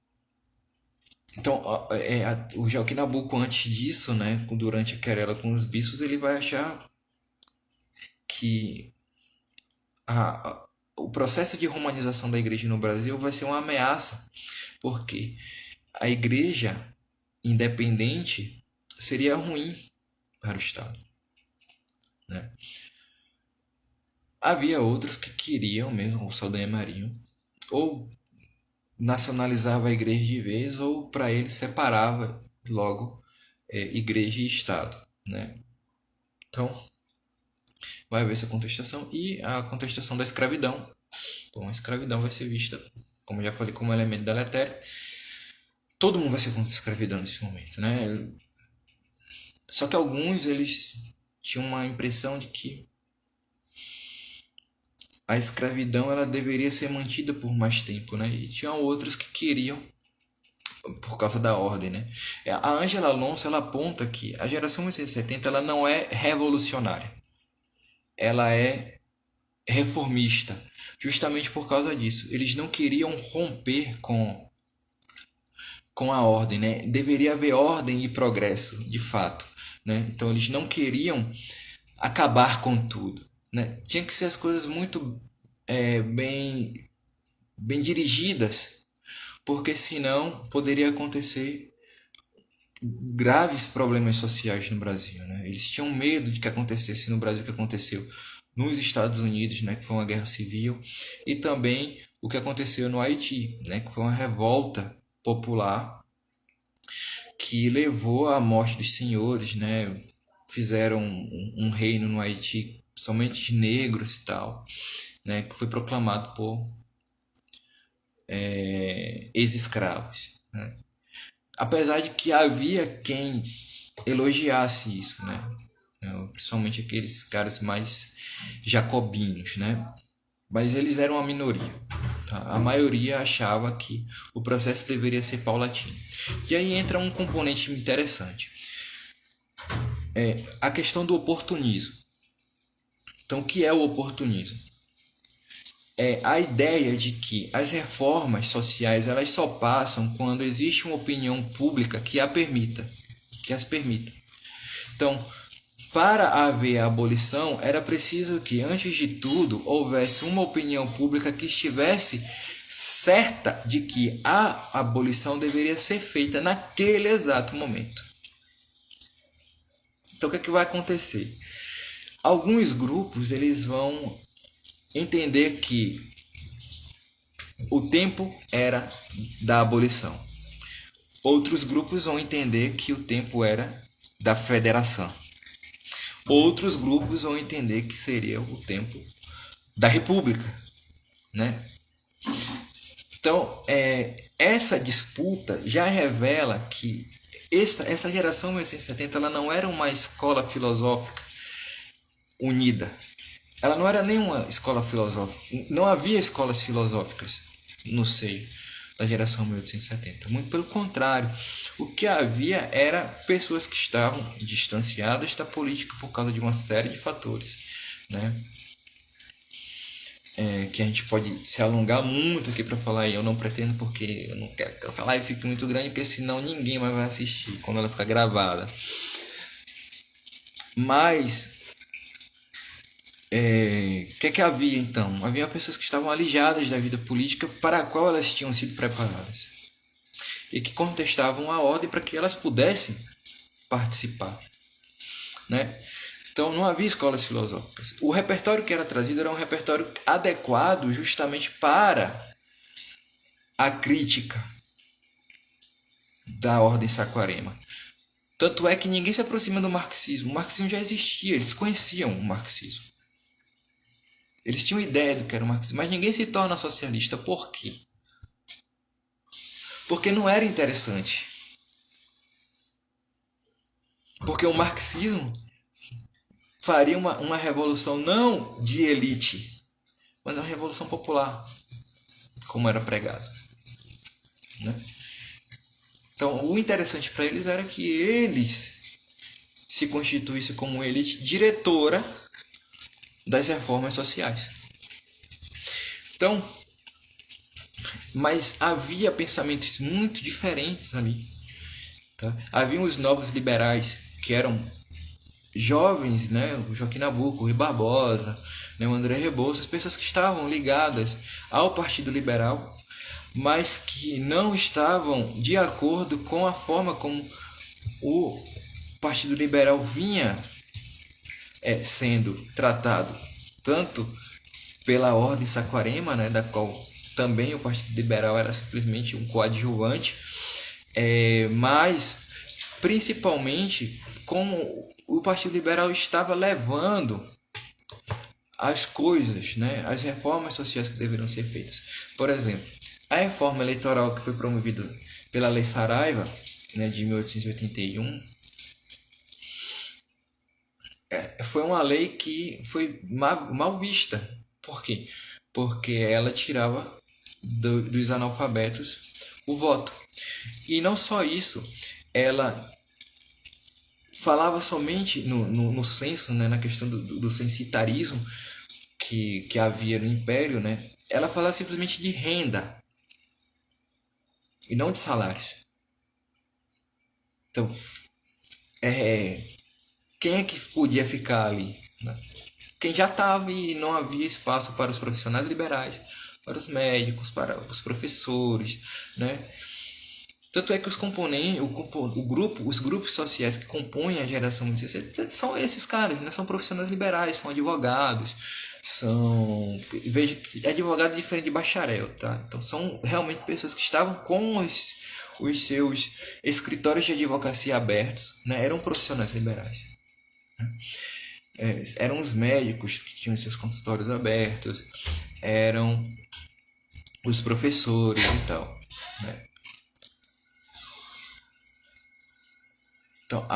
então, o Joaquim Nabuco, antes disso, né, durante a querela com os bispos, ele vai achar que o processo de romanização da igreja no Brasil vai ser uma ameaça, porque a igreja independente seria ruim para o Estado, né? Havia outros que queriam mesmo, o Saldanha Marinho, ou nacionalizava a igreja de vez, ou para ele separava logo igreja e Estado, né? Então, vai haver essa contestação e a contestação da escravidão. Bom, a escravidão vai ser vista, como eu já falei, como elemento deletério. Todo mundo vai ser contra a escravidão nesse momento, né? Só que alguns, eles tinham uma impressão de que a escravidão ela deveria ser mantida por mais tempo, né? E tinha outros que queriam por causa da ordem, né? A Ângela Alonso ela aponta que a geração 1970 ela não é revolucionária, ela é reformista, justamente por causa disso. Eles não queriam romper com a ordem, né? Deveria haver ordem e progresso, de fato, né? Então eles não queriam acabar com tudo, né? Tinha que ser as coisas muito bem dirigidas, porque senão poderia acontecer graves problemas sociais no Brasil, né? Eles tinham medo de que acontecesse no Brasil o que aconteceu nos Estados Unidos, né, que foi uma guerra civil, e também o que aconteceu no Haiti, né, que foi uma revolta popular que levou à morte dos senhores, né? Fizeram um reino no Haiti somente de negros e tal, né, que foi proclamado por ex-escravos, né? Apesar de que havia quem elogiasse isso, né? Principalmente aqueles caras mais jacobinos, né? Mas eles eram a minoria. Tá? A maioria achava que o processo deveria ser paulatino. E aí entra um componente interessante. A questão do oportunismo. Então, o que é o oportunismo? É a ideia de que as reformas sociais elas só passam quando existe uma opinião pública que as permita. Então, para haver a abolição, era preciso que, antes de tudo, houvesse uma opinião pública que estivesse certa de que a abolição deveria ser feita naquele exato momento. Então, o que vai acontecer? Alguns grupos eles vão entender que o tempo era da abolição. Outros grupos vão entender que o tempo era da federação. Outros grupos vão entender que seria o tempo da república, né? Então, essa disputa já revela que essa geração 1970 ela não era uma escola filosófica unida. Ela não era nenhuma escola filosófica. Não havia escolas filosóficas no seio da geração 1870. Muito pelo contrário. O que havia era pessoas que estavam distanciadas da política por causa de uma série de fatores, né? Que a gente pode se alongar muito aqui para falar, e eu não pretendo, porque eu não quero que essa live fique muito grande, porque senão ninguém mais vai assistir quando ela ficar gravada. Mas o que havia então? Havia pessoas que estavam alijadas da vida política para a qual elas tinham sido preparadas e que contestavam a ordem para que elas pudessem participar, né? Então não havia escolas filosóficas. O repertório que era trazido era um repertório adequado justamente para a crítica da ordem Saquarema. Tanto é que ninguém se aproxima do marxismo. O marxismo já existia, eles conheciam o marxismo. Eles tinham ideia do que era o marxismo, mas ninguém se torna socialista. Por quê? Porque não era interessante. Porque o marxismo faria uma revolução não de elite, mas é uma revolução popular, como era pregado, né? Então, o interessante para eles era que eles se constituíssem como elite diretora das reformas sociais. Então, mas havia pensamentos muito diferentes ali. Tá? Havia os novos liberais, que eram jovens, né? O Joaquim Nabuco, o Rui Barbosa, né? O André Rebouças, pessoas que estavam ligadas ao Partido Liberal, mas que não estavam de acordo com a forma como o Partido Liberal vinha sendo tratado, tanto pela Ordem Saquarema, né, da qual também o Partido Liberal era simplesmente um coadjuvante, mas principalmente como o Partido Liberal estava levando as coisas, né, as reformas sociais que deveriam ser feitas. Por exemplo, a reforma eleitoral que foi promovida pela Lei Saraiva, né, de 1881, foi uma lei que foi mal vista. Por quê? Porque ela tirava dos analfabetos o voto. E não só isso, ela falava somente no censo, né, na questão do censitarismo que havia no Império, né, ela falava simplesmente de renda e não de salários. Então, quem é que podia ficar ali? Né? Quem já estava e não havia espaço para os profissionais liberais, para os médicos, para os professores, né? Tanto é que os componentes, os grupos sociais que compõem a geração de 60 são esses caras, né? São profissionais liberais, são advogados, são, veja que advogado é diferente de bacharel, tá? Então são realmente pessoas que estavam com os seus escritórios de advocacia abertos, né? Eram profissionais liberais. Eram os médicos que tinham seus consultórios abertos, eram os professores e tal, né? Então,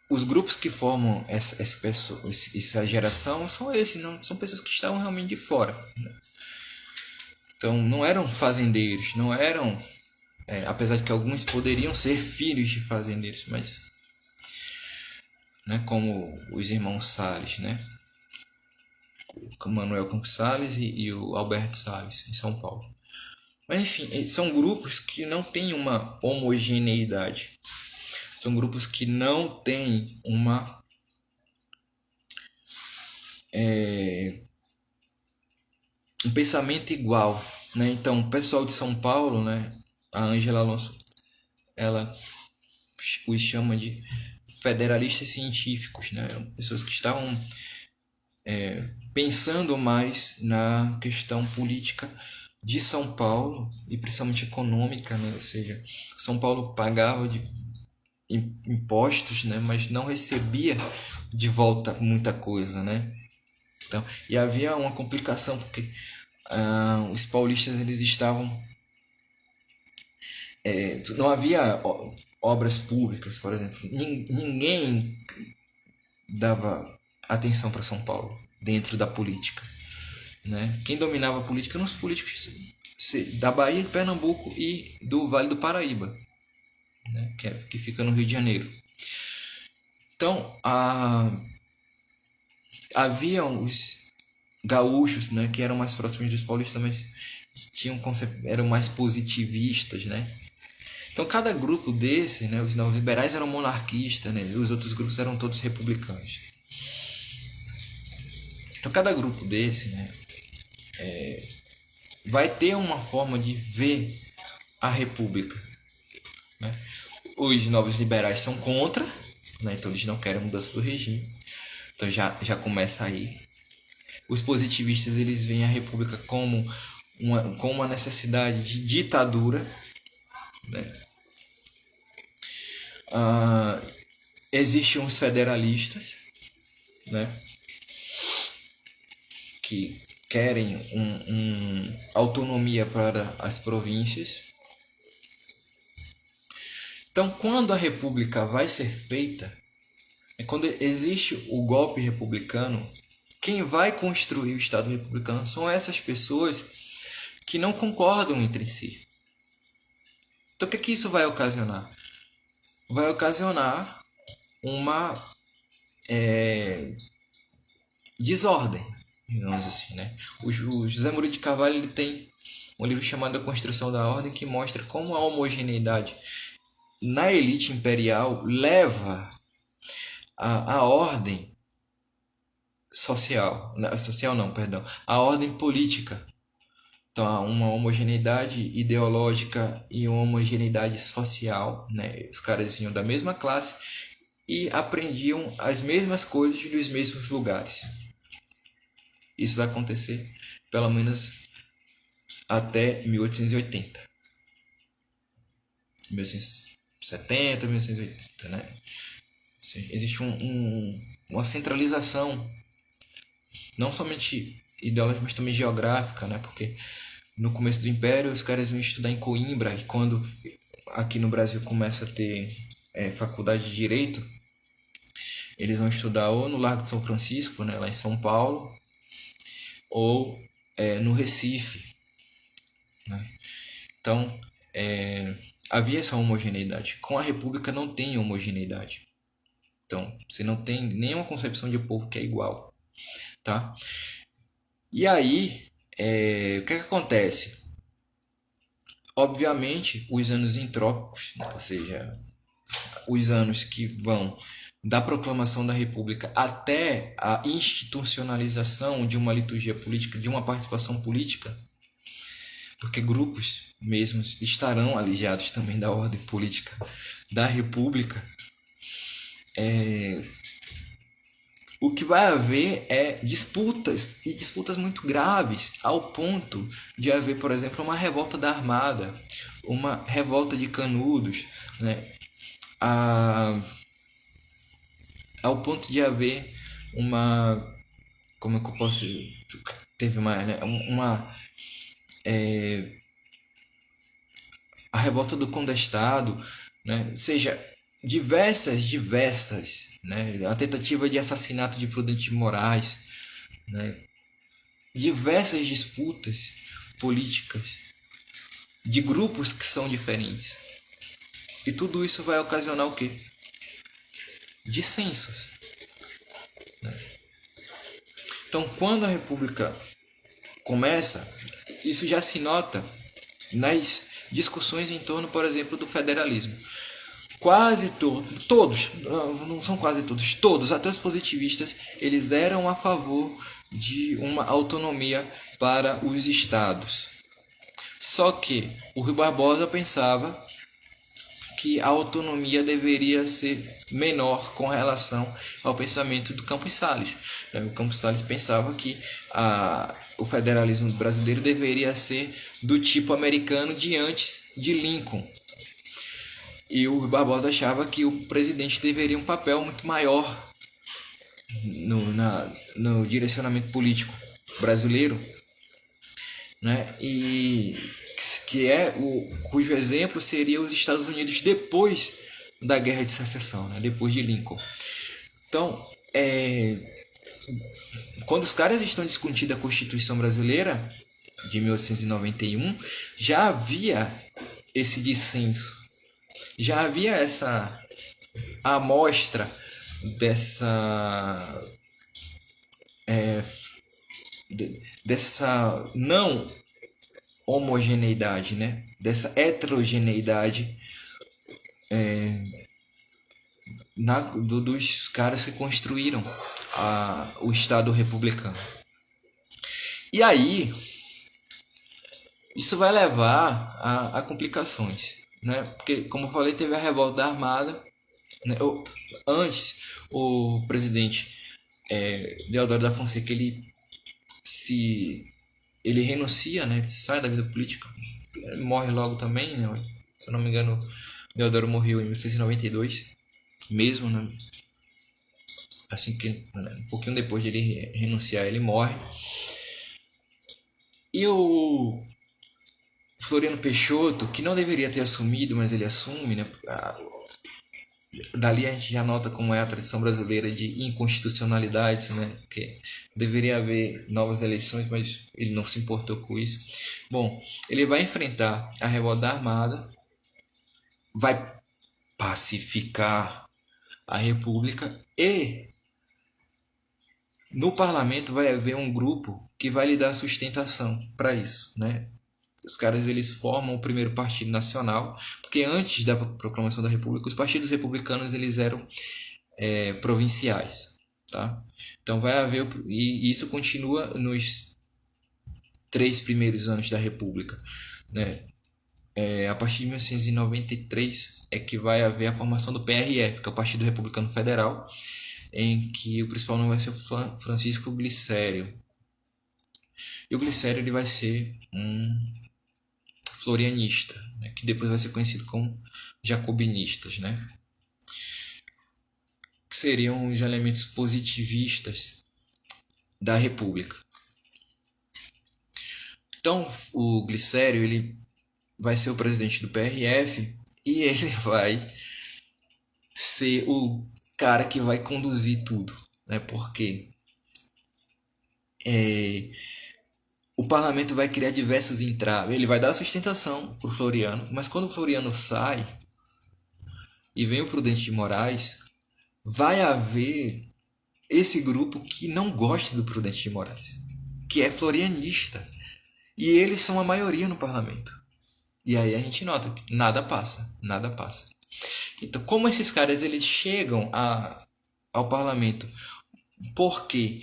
os grupos que formam essa geração são esses, não são pessoas que estavam realmente de fora, né? Então, não eram fazendeiros, não eram, apesar de que alguns poderiam ser filhos de fazendeiros, mas, né, como os irmãos Salles, né? O Manuel Campos Salles e o Alberto Salles, em São Paulo. Mas, enfim, são grupos que não têm uma homogeneidade. São grupos que não têm um pensamento igual, né? Então, o pessoal de São Paulo, né? A Ângela Alonso, ela os chama de federalistas científicos, né? Pessoas que estavam pensando mais na questão política de São Paulo e principalmente econômica, né? Ou seja, São Paulo pagava impostos, né? Mas não recebia de volta muita coisa, né? Então, e havia uma complicação porque os paulistas eles estavam não havia obras públicas, por exemplo. Ninguém dava atenção para São Paulo dentro da política, né? Quem dominava a política eram os políticos da Bahia, de Pernambuco e do Vale do Paraíba, né? Que fica no Rio de Janeiro. Então, haviam os gaúchos, né, que eram mais próximos dos paulistas, mas eram mais positivistas, né? Então cada grupo desse, né, os novos liberais eram monarquistas, né, e os outros grupos eram todos republicanos. Então cada grupo desse, né, vai ter uma forma de ver a república, né? Os novos liberais são contra, né, então eles não querem mudança do regime. Então já começa aí. Os positivistas eles veem a república como uma necessidade de ditadura, né? Existem os federalistas, né, que querem autonomia para as províncias. Então, quando a república vai ser feita, quando existe o golpe republicano, quem vai construir o Estado republicano são essas pessoas que não concordam entre si. Então, o que isso vai ocasionar? Vai ocasionar uma desordem, digamos assim, né? O José Murilo de Carvalho ele tem um livro chamado A Construção da Ordem, que mostra como a homogeneidade na elite imperial leva a ordem social, social não, perdão, a ordem política. Então, há uma homogeneidade ideológica e uma homogeneidade social, né? Os caras vinham da mesma classe e aprendiam as mesmas coisas nos mesmos lugares. Isso vai acontecer pelo menos até 1880. 1870, 1880, né? Existe uma centralização, não somente ideológica, mas também geográfica, né? Porque no começo do Império os caras iam estudar em Coimbra, e quando aqui no Brasil começa a ter faculdade de Direito, eles vão estudar ou no Largo de São Francisco, né, lá em São Paulo, ou no Recife, né? Então, havia essa homogeneidade. Com a República não tem homogeneidade. Então, você não tem nenhuma concepção de povo que é igual, tá? E aí, o que acontece? Obviamente, os anos entrópicos, ou seja, os anos que vão da proclamação da República até a institucionalização de uma liturgia política, de uma participação política, porque grupos mesmos estarão alijados também da ordem política da República, o que vai haver é disputas, e disputas muito graves, ao ponto de haver, por exemplo, uma revolta da Armada, uma revolta de Canudos, né? Ao ponto de haver uma... Como é que eu posso... Teve mais, né? A revolta do Condestado, né? Ou seja, diversas, né? A tentativa de assassinato de Prudente de Moraes, né? Diversas disputas políticas de grupos que são diferentes. E tudo isso vai ocasionar o quê? Dissensos, né? Então, quando a República começa, isso já se nota nas discussões em torno, por exemplo, do federalismo. Quase todos, não são quase todos, até os positivistas, eles eram a favor de uma autonomia para os estados. Só que o Rui Barbosa pensava que a autonomia deveria ser menor com relação ao pensamento do Campos Salles. O Campos Salles pensava que o federalismo brasileiro deveria ser do tipo americano de antes de Lincoln. E o Barbosa achava que o presidente deveria um papel muito maior no direcionamento político brasileiro, né? E cujo exemplo seria os Estados Unidos depois da Guerra de Secessão, né? Depois de Lincoln. Então, quando os caras estão discutindo a Constituição Brasileira de 1891, já havia esse dissenso, já havia essa amostra dessa não homogeneidade, né? Dessa heterogeneidade dos caras que construíram o Estado republicano. E aí, isso vai levar a complicações, né? Porque, como eu falei, teve a revolta da Armada, né? Antes, o presidente Deodoro da Fonseca, ele renuncia, né? Ele sai da vida política, ele morre logo também, né? Se eu não me engano, Deodoro morreu em 1992, mesmo, né? Assim que, um pouquinho depois de ele renunciar, ele morre. E o Floriano Peixoto, que não deveria ter assumido, mas ele assume, né? Dali a gente já nota como é a tradição brasileira de inconstitucionalidades, né? Que deveria haver novas eleições, mas ele não se importou com isso. Bom, ele vai enfrentar a revolta armada, vai pacificar a República e no parlamento vai haver um grupo que vai lhe dar sustentação para isso, né? Os caras eles formam o primeiro partido nacional, porque antes da proclamação da República, os partidos republicanos eles eram provinciais, tá? Então vai haver e isso continua nos 3 primeiros anos da República, né? A partir de 1993 é que vai haver a formação do PRF, que é o Partido Republicano Federal, em que o principal nome vai ser o Francisco Glicério. E o Glicério ele vai ser um florianista, né, que depois vai ser conhecido como jacobinistas, né, que seriam os elementos positivistas da República. Então, o Glicério ele vai ser o presidente do PRF e ele vai ser o cara que vai conduzir tudo, né, porque o parlamento vai criar diversos entraves. Ele vai dar sustentação para o Floriano, mas quando o Floriano sai e vem o Prudente de Moraes, vai haver esse grupo que não gosta do Prudente de Moraes, que é florianista. E eles são a maioria no parlamento. E aí a gente nota que nada passa, nada passa. Então, como esses caras eles chegam ao parlamento porque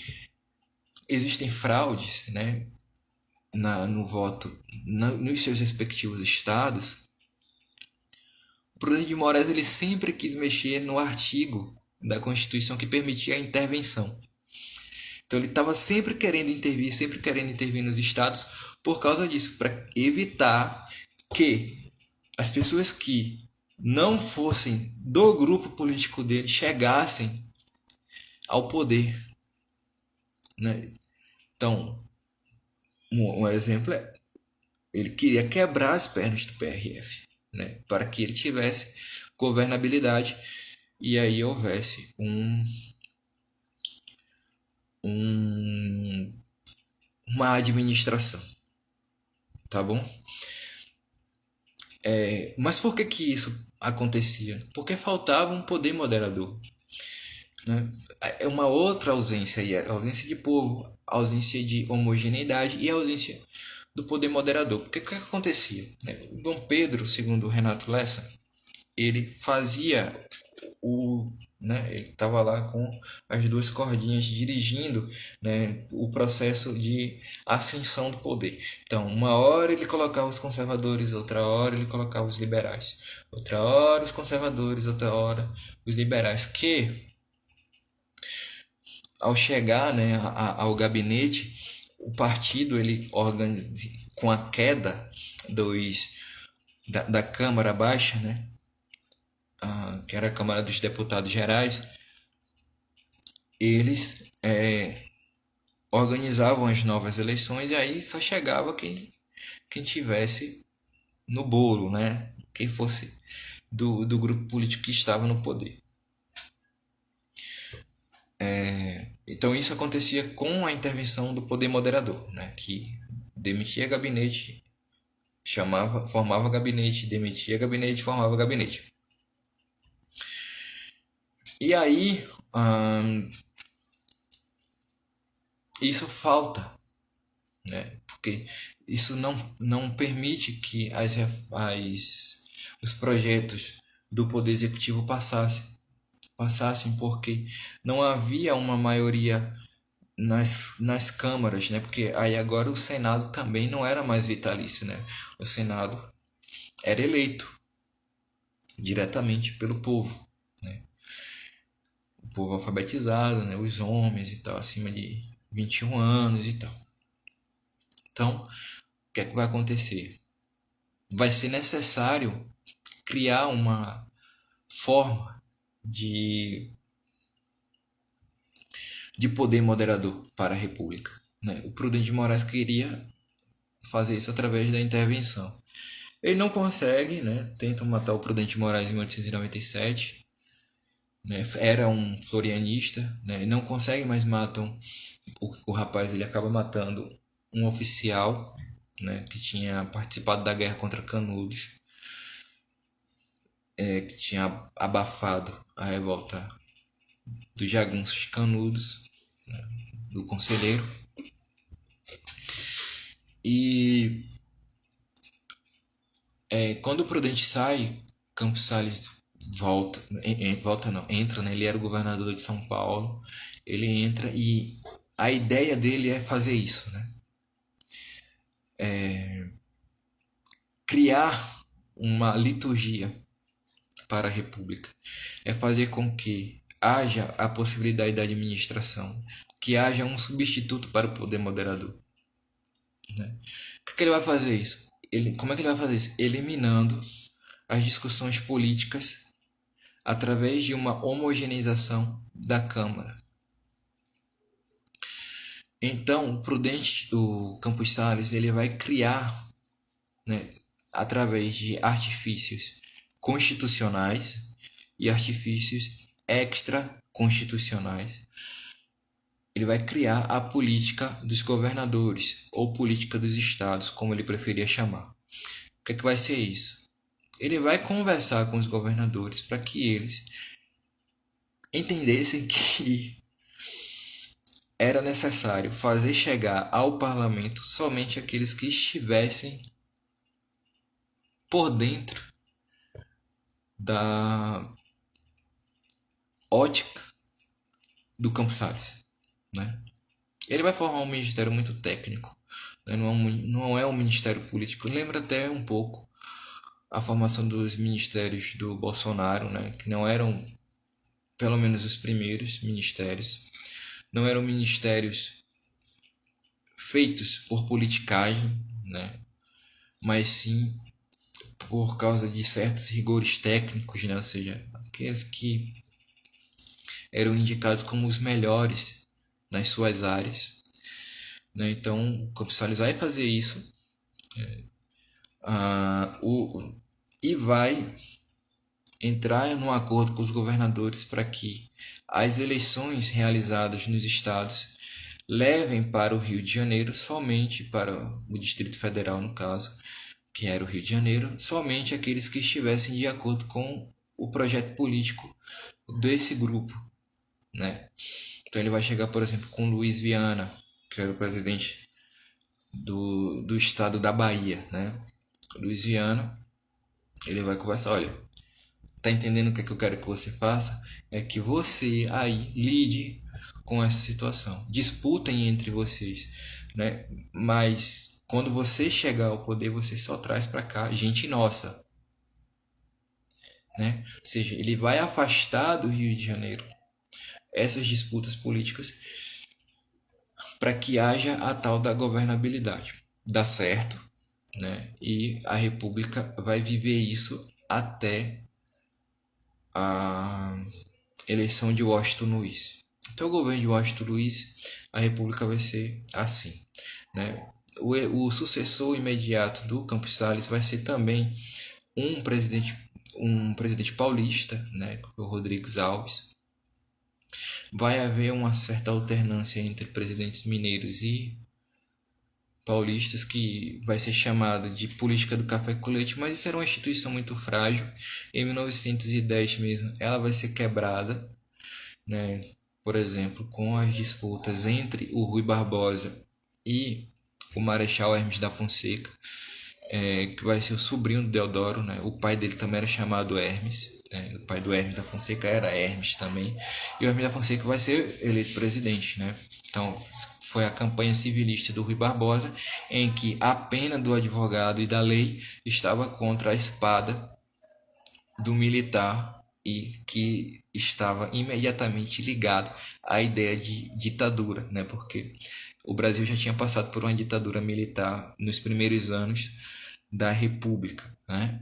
existem fraudes, né, no voto nos seus respectivos estados, o Prudente de Moraes ele sempre quis mexer no artigo da Constituição que permitia a intervenção. Então ele estava sempre querendo intervir nos estados por causa disso, para evitar que as pessoas que não fossem do grupo político dele chegassem ao poder, né? Então, um exemplo é ele queria quebrar as pernas do PRF, né, para que ele tivesse governabilidade e aí houvesse uma administração, tá bom? Mas por que isso acontecia? Porque faltava um poder moderador, né? É uma outra ausência aí, a ausência de povo, a ausência de homogeneidade e a ausência do poder moderador. Porque o que acontecia? Dom Pedro, segundo Renato Lessa, ele fazia ele estava lá com as duas cordinhas dirigindo, né, o processo de ascensão do poder. Então, uma hora ele colocava os conservadores, outra hora ele colocava os liberais, outra hora os conservadores, outra hora os liberais, que ao chegar, né, ao gabinete, o partido ele com a queda da Câmara Baixa, né, que era a Câmara dos Deputados Gerais, eles organizavam as novas eleições e aí só chegava quem tivesse no bolo, né? Quem fosse do grupo político que estava no poder. Então isso acontecia com a intervenção do poder moderador, né? Que demitia gabinete, formava gabinete, demitia gabinete, formava gabinete. E aí isso falta, né? Porque isso não permite que os projetos do Poder Executivo passassem porque não havia uma maioria nas câmaras, né? Porque aí agora o Senado também não era mais vitalício, né? O Senado era eleito diretamente pelo povo, né? O povo alfabetizado, né? Os homens e tal, acima de 21 anos e tal. Então, o que é que vai acontecer? Vai ser necessário criar uma forma de poder moderador para a República, né? O Prudente de Moraes queria fazer isso através da intervenção. Ele não consegue, né? Tentam matar o Prudente Moraes em 1897, né? Era um florianista, né? E não consegue, mas matam o rapaz. Ele acaba matando um oficial, né? Que tinha participado da guerra contra Canudos, que tinha abafado a revolta dos jagunços canudos, né? Do conselheiro. E quando o Prudente sai, Campos Salles volta, volta não, entra, né? Ele era o governador de São Paulo. Ele entra e a ideia dele é fazer isso, né? Criar uma liturgia para a República. É fazer com que haja a possibilidade da administração, que haja um substituto para o poder moderador, né? O que ele vai fazer isso? Como é que ele vai fazer isso? Eliminando as discussões políticas através de uma homogeneização da Câmara. Então, o Campos Salles, ele vai criar, né, através de artifícios constitucionais e artifícios extraconstitucionais, ele vai criar a política dos governadores, ou política dos estados, como ele preferia chamar. O que vai ser isso? Ele vai conversar com os governadores para que eles entendessem que era necessário fazer chegar ao parlamento somente aqueles que estivessem por dentro da ótica do Campos Salles, né? Ele vai formar um ministério muito técnico, né? Não é um ministério político. Lembra até um pouco a formação dos ministérios do Bolsonaro, né? Que não eram, pelo menos os primeiros ministérios, não eram ministérios feitos por politicagem, né? Mas sim por causa de certos rigores técnicos, né? Ou seja, aqueles que eram indicados como os melhores nas suas áreas, né? Então, o Campos Salles vai fazer isso, e vai entrar num acordo com os governadores para que as eleições realizadas nos estados levem para o Rio de Janeiro, somente para o Distrito Federal, no caso, que era o Rio de Janeiro, somente aqueles que estivessem de acordo com o projeto político desse grupo, né? Então ele vai chegar, por exemplo, com Luiz Viana, que era o presidente do estado da Bahia, né? Luiz Viana, ele vai conversar, olha, tá entendendo o que é que eu quero que você faça? É que você aí lide com essa situação. Disputem entre vocês, né? Mas quando você chegar ao poder, você só traz para cá gente nossa, né? Ou seja, ele vai afastar do Rio de Janeiro essas disputas políticas para que haja a tal da governabilidade. Dá certo, né? E a República vai viver isso até a eleição de Washington Luiz. Então, o governo de Washington Luiz, a República vai ser assim, né? O sucessor imediato do Campos Salles vai ser também um presidente paulista, né? O Rodrigues Alves. Vai haver uma certa alternância entre presidentes mineiros e paulistas, que vai ser chamada de política do café com leite, mas isso era uma instituição muito frágil. Em 1910 mesmo, ela vai ser quebrada, né? Por exemplo, com as disputas entre o Rui Barbosa e o Marechal Hermes da Fonseca, que vai ser o sobrinho do Deodoro, né? O pai dele também era chamado Hermes, né? O pai do Hermes da Fonseca era Hermes também, e o Hermes da Fonseca vai ser eleito presidente, né? Então, foi a campanha civilista do Rui Barbosa, em que a pena do advogado e da lei estava contra a espada do militar, e que estava imediatamente ligado à ideia de ditadura, né? Porque o Brasil já tinha passado por uma ditadura militar nos primeiros anos da República, né?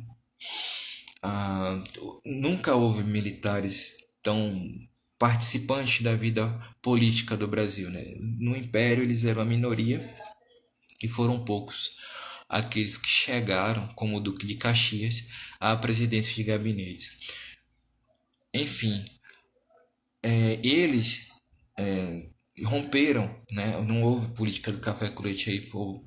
Nunca houve militares tão participantes da vida política do Brasil, né? No Império eles eram a minoria e foram poucos. aqueles que chegaram, como o Duque de Caxias, à presidência de gabinetes. Enfim, eles romperam, né? Não houve política do café com leite aí. O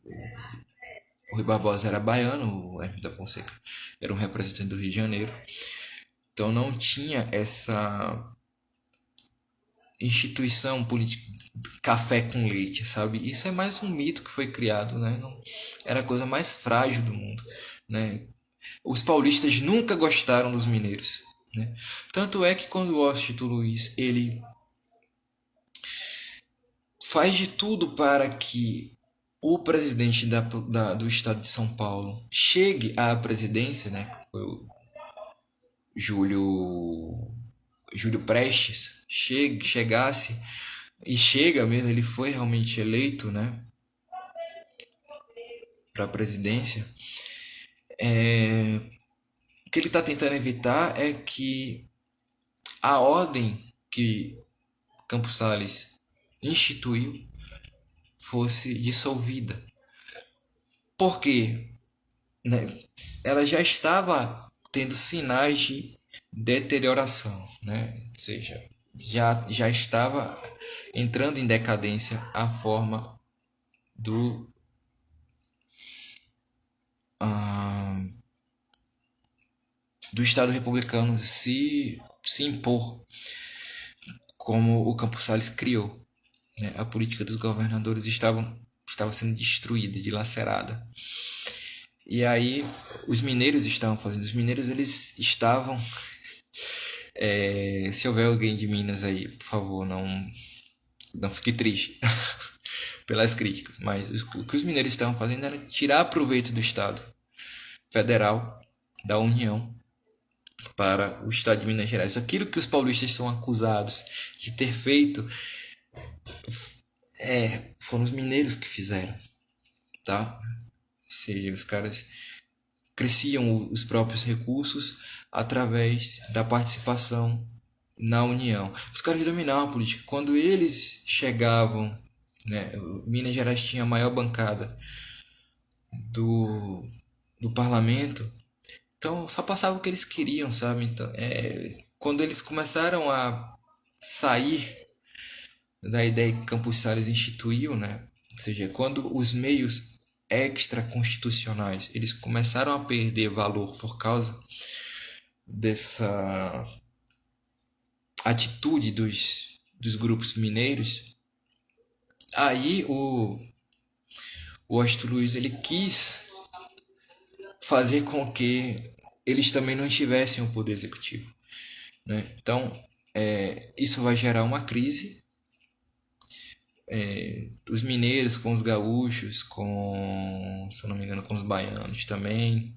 Rui Barbosa era baiano, o Hermes da Fonseca era um representante do Rio de Janeiro. Então não tinha essa instituição política café com leite, sabe? Isso é mais um mito que foi criado, né? Não, era a coisa mais frágil do mundo, né? Os paulistas nunca gostaram dos mineiros, né? Tanto é que quando o Washington Luiz ele faz de tudo para que o presidente do estado de São Paulo chegue à presidência, né? Que foi o Júlio Prestes, chegasse e chega mesmo, ele foi realmente eleito, né, para a presidência. O que ele está tentando evitar é que a ordem que Campos Salles instituiu fosse dissolvida. Por quê? Né? Ela já estava tendo sinais de deterioração, né? Ou seja, já estava entrando em decadência a forma do ah, do Estado republicano se impor, como o Campos Salles criou, né? A política dos governadores estava sendo destruída, dilacerada. E aí os mineiros estavam fazendo. Os mineiros eles estavam. Se houver alguém de Minas aí, por favor, não fique triste pelas críticas. Mas o que os mineiros estavam fazendo era tirar proveito do Estado federal, da União, para o Estado de Minas Gerais. Aquilo que os paulistas são acusados de ter feito, foram os mineiros que fizeram, tá? Ou seja, os caras cresciam os próprios recursos através da participação na União. Os caras dominavam a política. Quando eles chegavam, né, Minas Gerais tinha a maior bancada do, do parlamento, então só passava o que eles queriam, sabe? Então, quando eles começaram a sair da ideia que Campos Salles instituiu, né? Ou seja, quando os meios extraconstitucionais eles começaram a perder valor por causa dessa atitude dos grupos mineiros, aí o Washington Luiz ele quis fazer com que eles também não tivessem o poder executivo, né? Então isso vai gerar uma crise, os mineiros com os gaúchos, se eu não me engano, com os baianos também,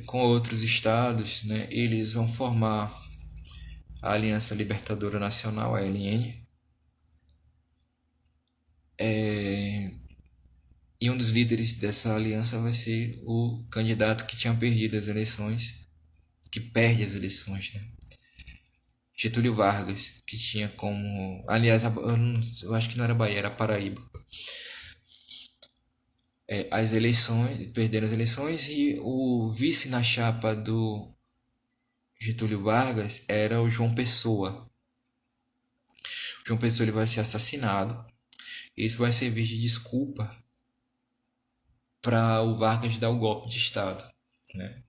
com outros estados, né? Eles vão formar a Aliança Libertadora Nacional, a ALN, e um dos líderes dessa aliança vai ser o candidato que tinha perdido as eleições, que perde as eleições, né? Getúlio Vargas, que tinha como... Aliás, eu acho que não era Bahia, era Paraíba. As eleições, perderam as eleições, e o vice na chapa do Getúlio Vargas era o João Pessoa. O João Pessoa ele vai ser assassinado. Isso vai servir de desculpa para o Vargas dar o golpe de Estado, né?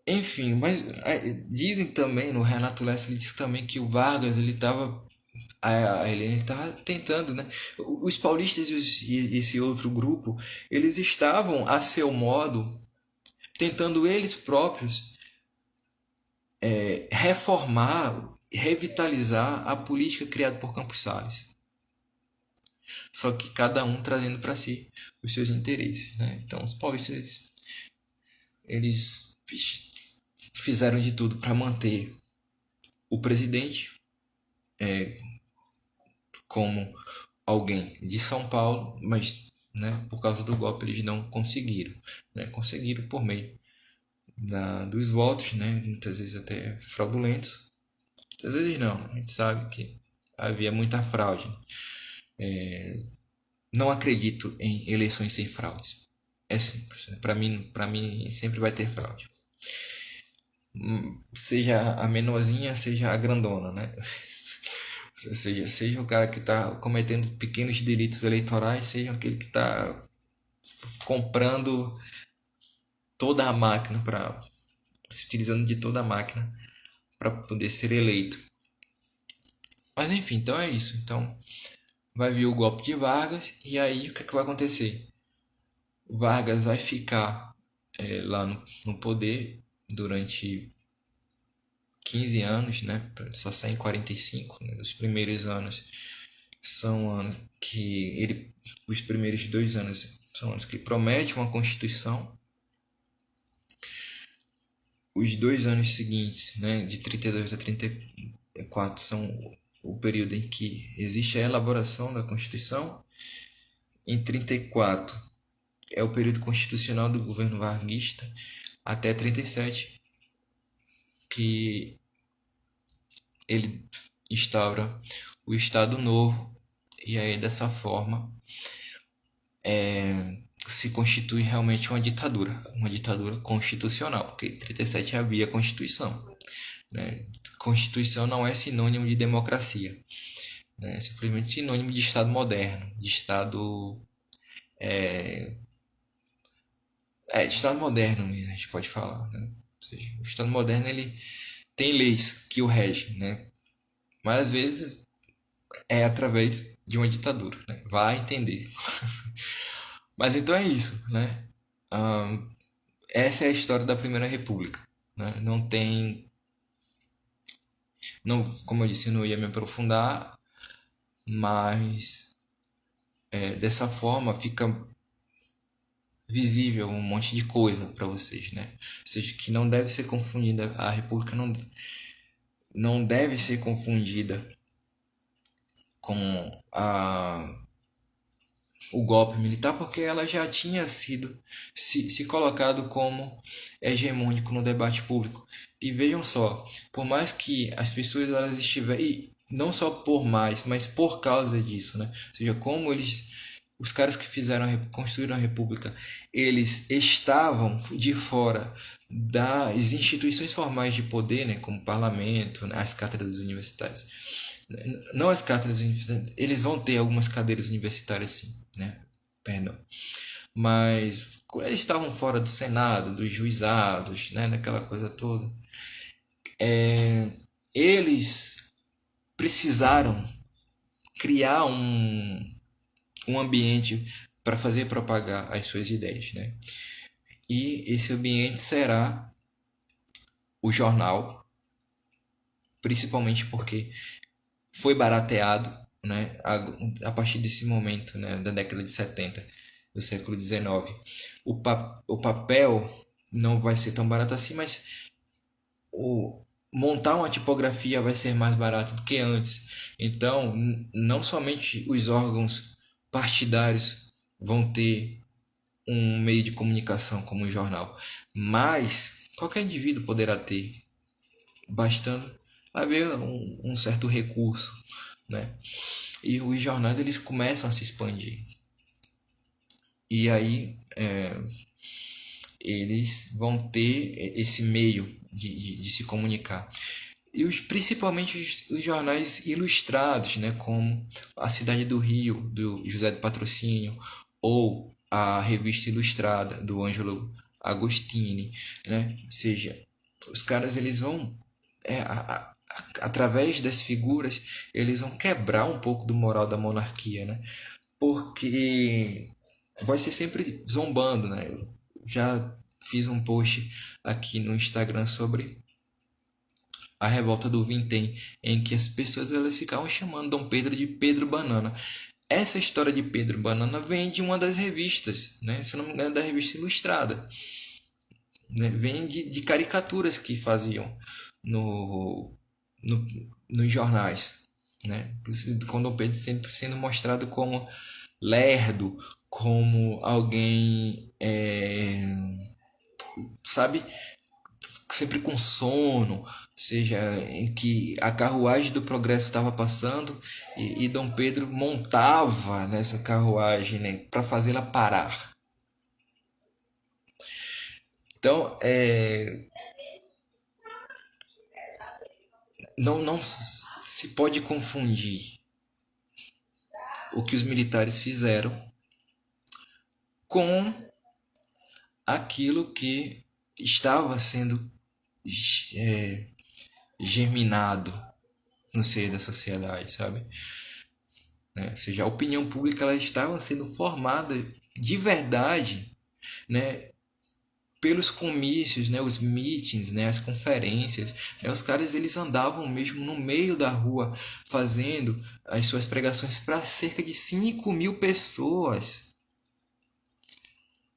Enfim, mas dizem também, no Renato Lessa ele diz também que o Vargas ele estava ele estava tentando, né? Os paulistas e esse outro grupo, eles estavam a seu modo tentando eles próprios reformar, revitalizar a política criada por Campos Salles. Só que cada um trazendo para si os seus interesses, né? Então os paulistas eles fizeram de tudo para manter o presidente como alguém de São Paulo, mas, né, por causa do golpe eles não conseguiram, né? Conseguiram por meio dos votos, né? Muitas vezes até fraudulentos, muitas vezes não, a gente sabe que havia muita fraude, não acredito em eleições sem fraudes. É simples. Né? Para mim sempre vai ter fraude. Seja a menorzinha, seja a grandona, né? Ou seja o cara que está cometendo pequenos delitos eleitorais, seja aquele que está comprando toda a máquina para se utilizando de toda a máquina para poder ser eleito. Mas enfim, então é isso. Então vai vir o golpe de Vargas e aí o que, é que vai acontecer? Vargas vai ficar lá no poder durante 15 anos, né? Só sai em 45, né? Os primeiros anos são anos que ele, os primeiros 2 anos são anos que promete uma constituição. Os 2 anos seguintes, né, de 32 a 34, são o período em que existe a elaboração da Constituição. Em 34 é o período constitucional do governo varguista, até 37, que ele instaura o Estado Novo, e aí dessa forma se constitui realmente uma ditadura constitucional, porque em 37 havia Constituição. Né? Constituição não é sinônimo de democracia, né? É simplesmente sinônimo de Estado moderno, de Estado de Estado moderno mesmo, a gente pode falar. Né? Ou seja, o Estado moderno ele tem leis que o regem, né? Mas às vezes é através de uma ditadura, né? Vai entender. Mas então é isso, né? Essa é a história da Primeira República, né? Não tem, não, como eu disse, eu não ia me aprofundar, mas dessa forma fica visível um monte de coisa para vocês, né? Ou seja, que não deve ser confundida, a República não deve ser confundida com o golpe militar, porque ela já tinha sido se colocado como hegemônico no debate público. E vejam só, por mais que as pessoas elas estiverem, não só por mais, mas por causa disso, né? Ou seja, como os caras que construíram a República, eles estavam de fora das instituições formais de poder, né, como o parlamento, né, as cátedras universitárias. Não as cátedras universitárias, eles vão ter algumas cadeiras universitárias sim, né? Perdão. Mas eles estavam fora do Senado, dos juizados, né, daquela coisa toda. Eles precisaram criar um ambiente para fazer propagar as suas ideias, né? E esse ambiente será o jornal, principalmente porque foi barateado, né, a partir desse momento, né, da década de 70 do século XIX. O papel não vai ser tão barato assim, mas montar uma tipografia vai ser mais barato do que antes. Então, não somente os órgãos partidários vão ter um meio de comunicação como o jornal, mas qualquer indivíduo poderá ter, bastando haver um certo recurso, né? E os jornais eles começam a se expandir. E aí eles vão ter esse meio de se comunicar. E principalmente os jornais ilustrados, né, como a Cidade do Rio, do José de Patrocínio, ou a Revista Ilustrada, do Ângelo Agostini. Né? Ou seja, os caras eles vão, através das figuras, eles vão quebrar um pouco do moral da monarquia, né? Porque vai ser sempre zombando, né? Eu já fiz um post aqui no Instagram sobre a revolta do Vintém, em que as pessoas elas ficavam chamando Dom Pedro de Pedro Banana. Essa história de Pedro Banana vem de uma das revistas, né? Se eu não me engano, da revista Ilustrada. Né? Vem de caricaturas que faziam no, no, nos jornais. Né? Com Dom Pedro sempre sendo mostrado como lerdo, como alguém, sabe, sempre com sono, seja em que a carruagem do progresso estava passando e Dom Pedro montava nessa carruagem, né, para fazê-la parar. Então, não se pode confundir o que os militares fizeram com aquilo que estava sendo é, germinado no seio da sociedade, sabe? Né? Ou seja, a opinião pública ela estava sendo formada de verdade, né? Pelos comícios, né? Os meetings, né? As conferências, né? Os caras eles andavam mesmo no meio da rua fazendo as suas pregações para cerca de 5.000 pessoas.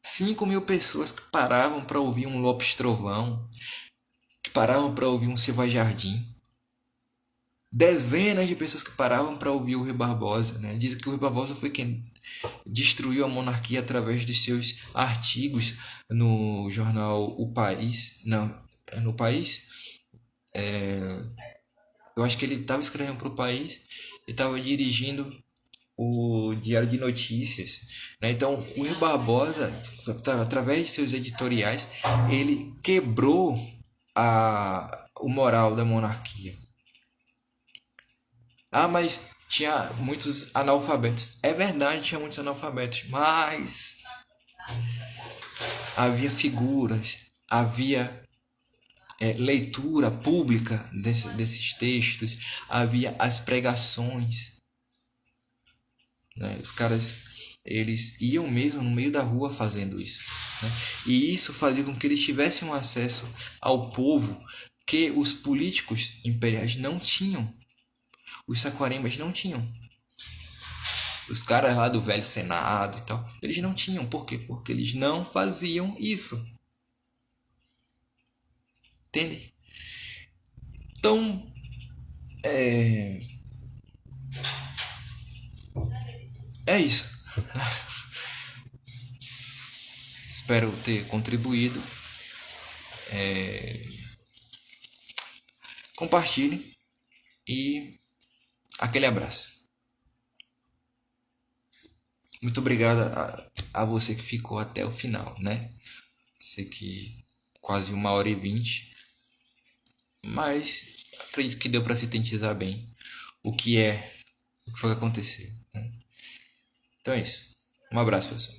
5.000 pessoas que paravam para ouvir um Lopes Trovão, que paravam para ouvir um Silva Jardim. Dezenas de pessoas que paravam para ouvir o Rui Barbosa, né? Dizem que o Rui Barbosa foi quem destruiu a monarquia através dos seus artigos no jornal O País. Não, é no País? Eu acho que ele estava escrevendo para o País e estava dirigindo o Diário de Notícias, né? Então, o Rui Barbosa, através de seus editoriais, ele quebrou o moral da monarquia. Ah, mas tinha muitos analfabetos. É verdade, tinha muitos analfabetos, mas havia figuras, havia leitura pública desses textos, havia as pregações, né? Os caras eles iam mesmo no meio da rua fazendo isso, né? E isso fazia com que eles tivessem um acesso ao povo que os políticos imperiais não tinham, os saquarembas não tinham. Os caras lá do velho Senado e tal, eles não tinham. Por quê? Porque eles não faziam isso. Entende? Então, é isso. Espero ter contribuído. Compartilhe e aquele abraço. Muito obrigado a você que ficou até o final, né? Sei que quase 1h20, mas acredito que deu para sintetizar bem o que foi que aconteceu, né? Então é isso. Um abraço, pessoal.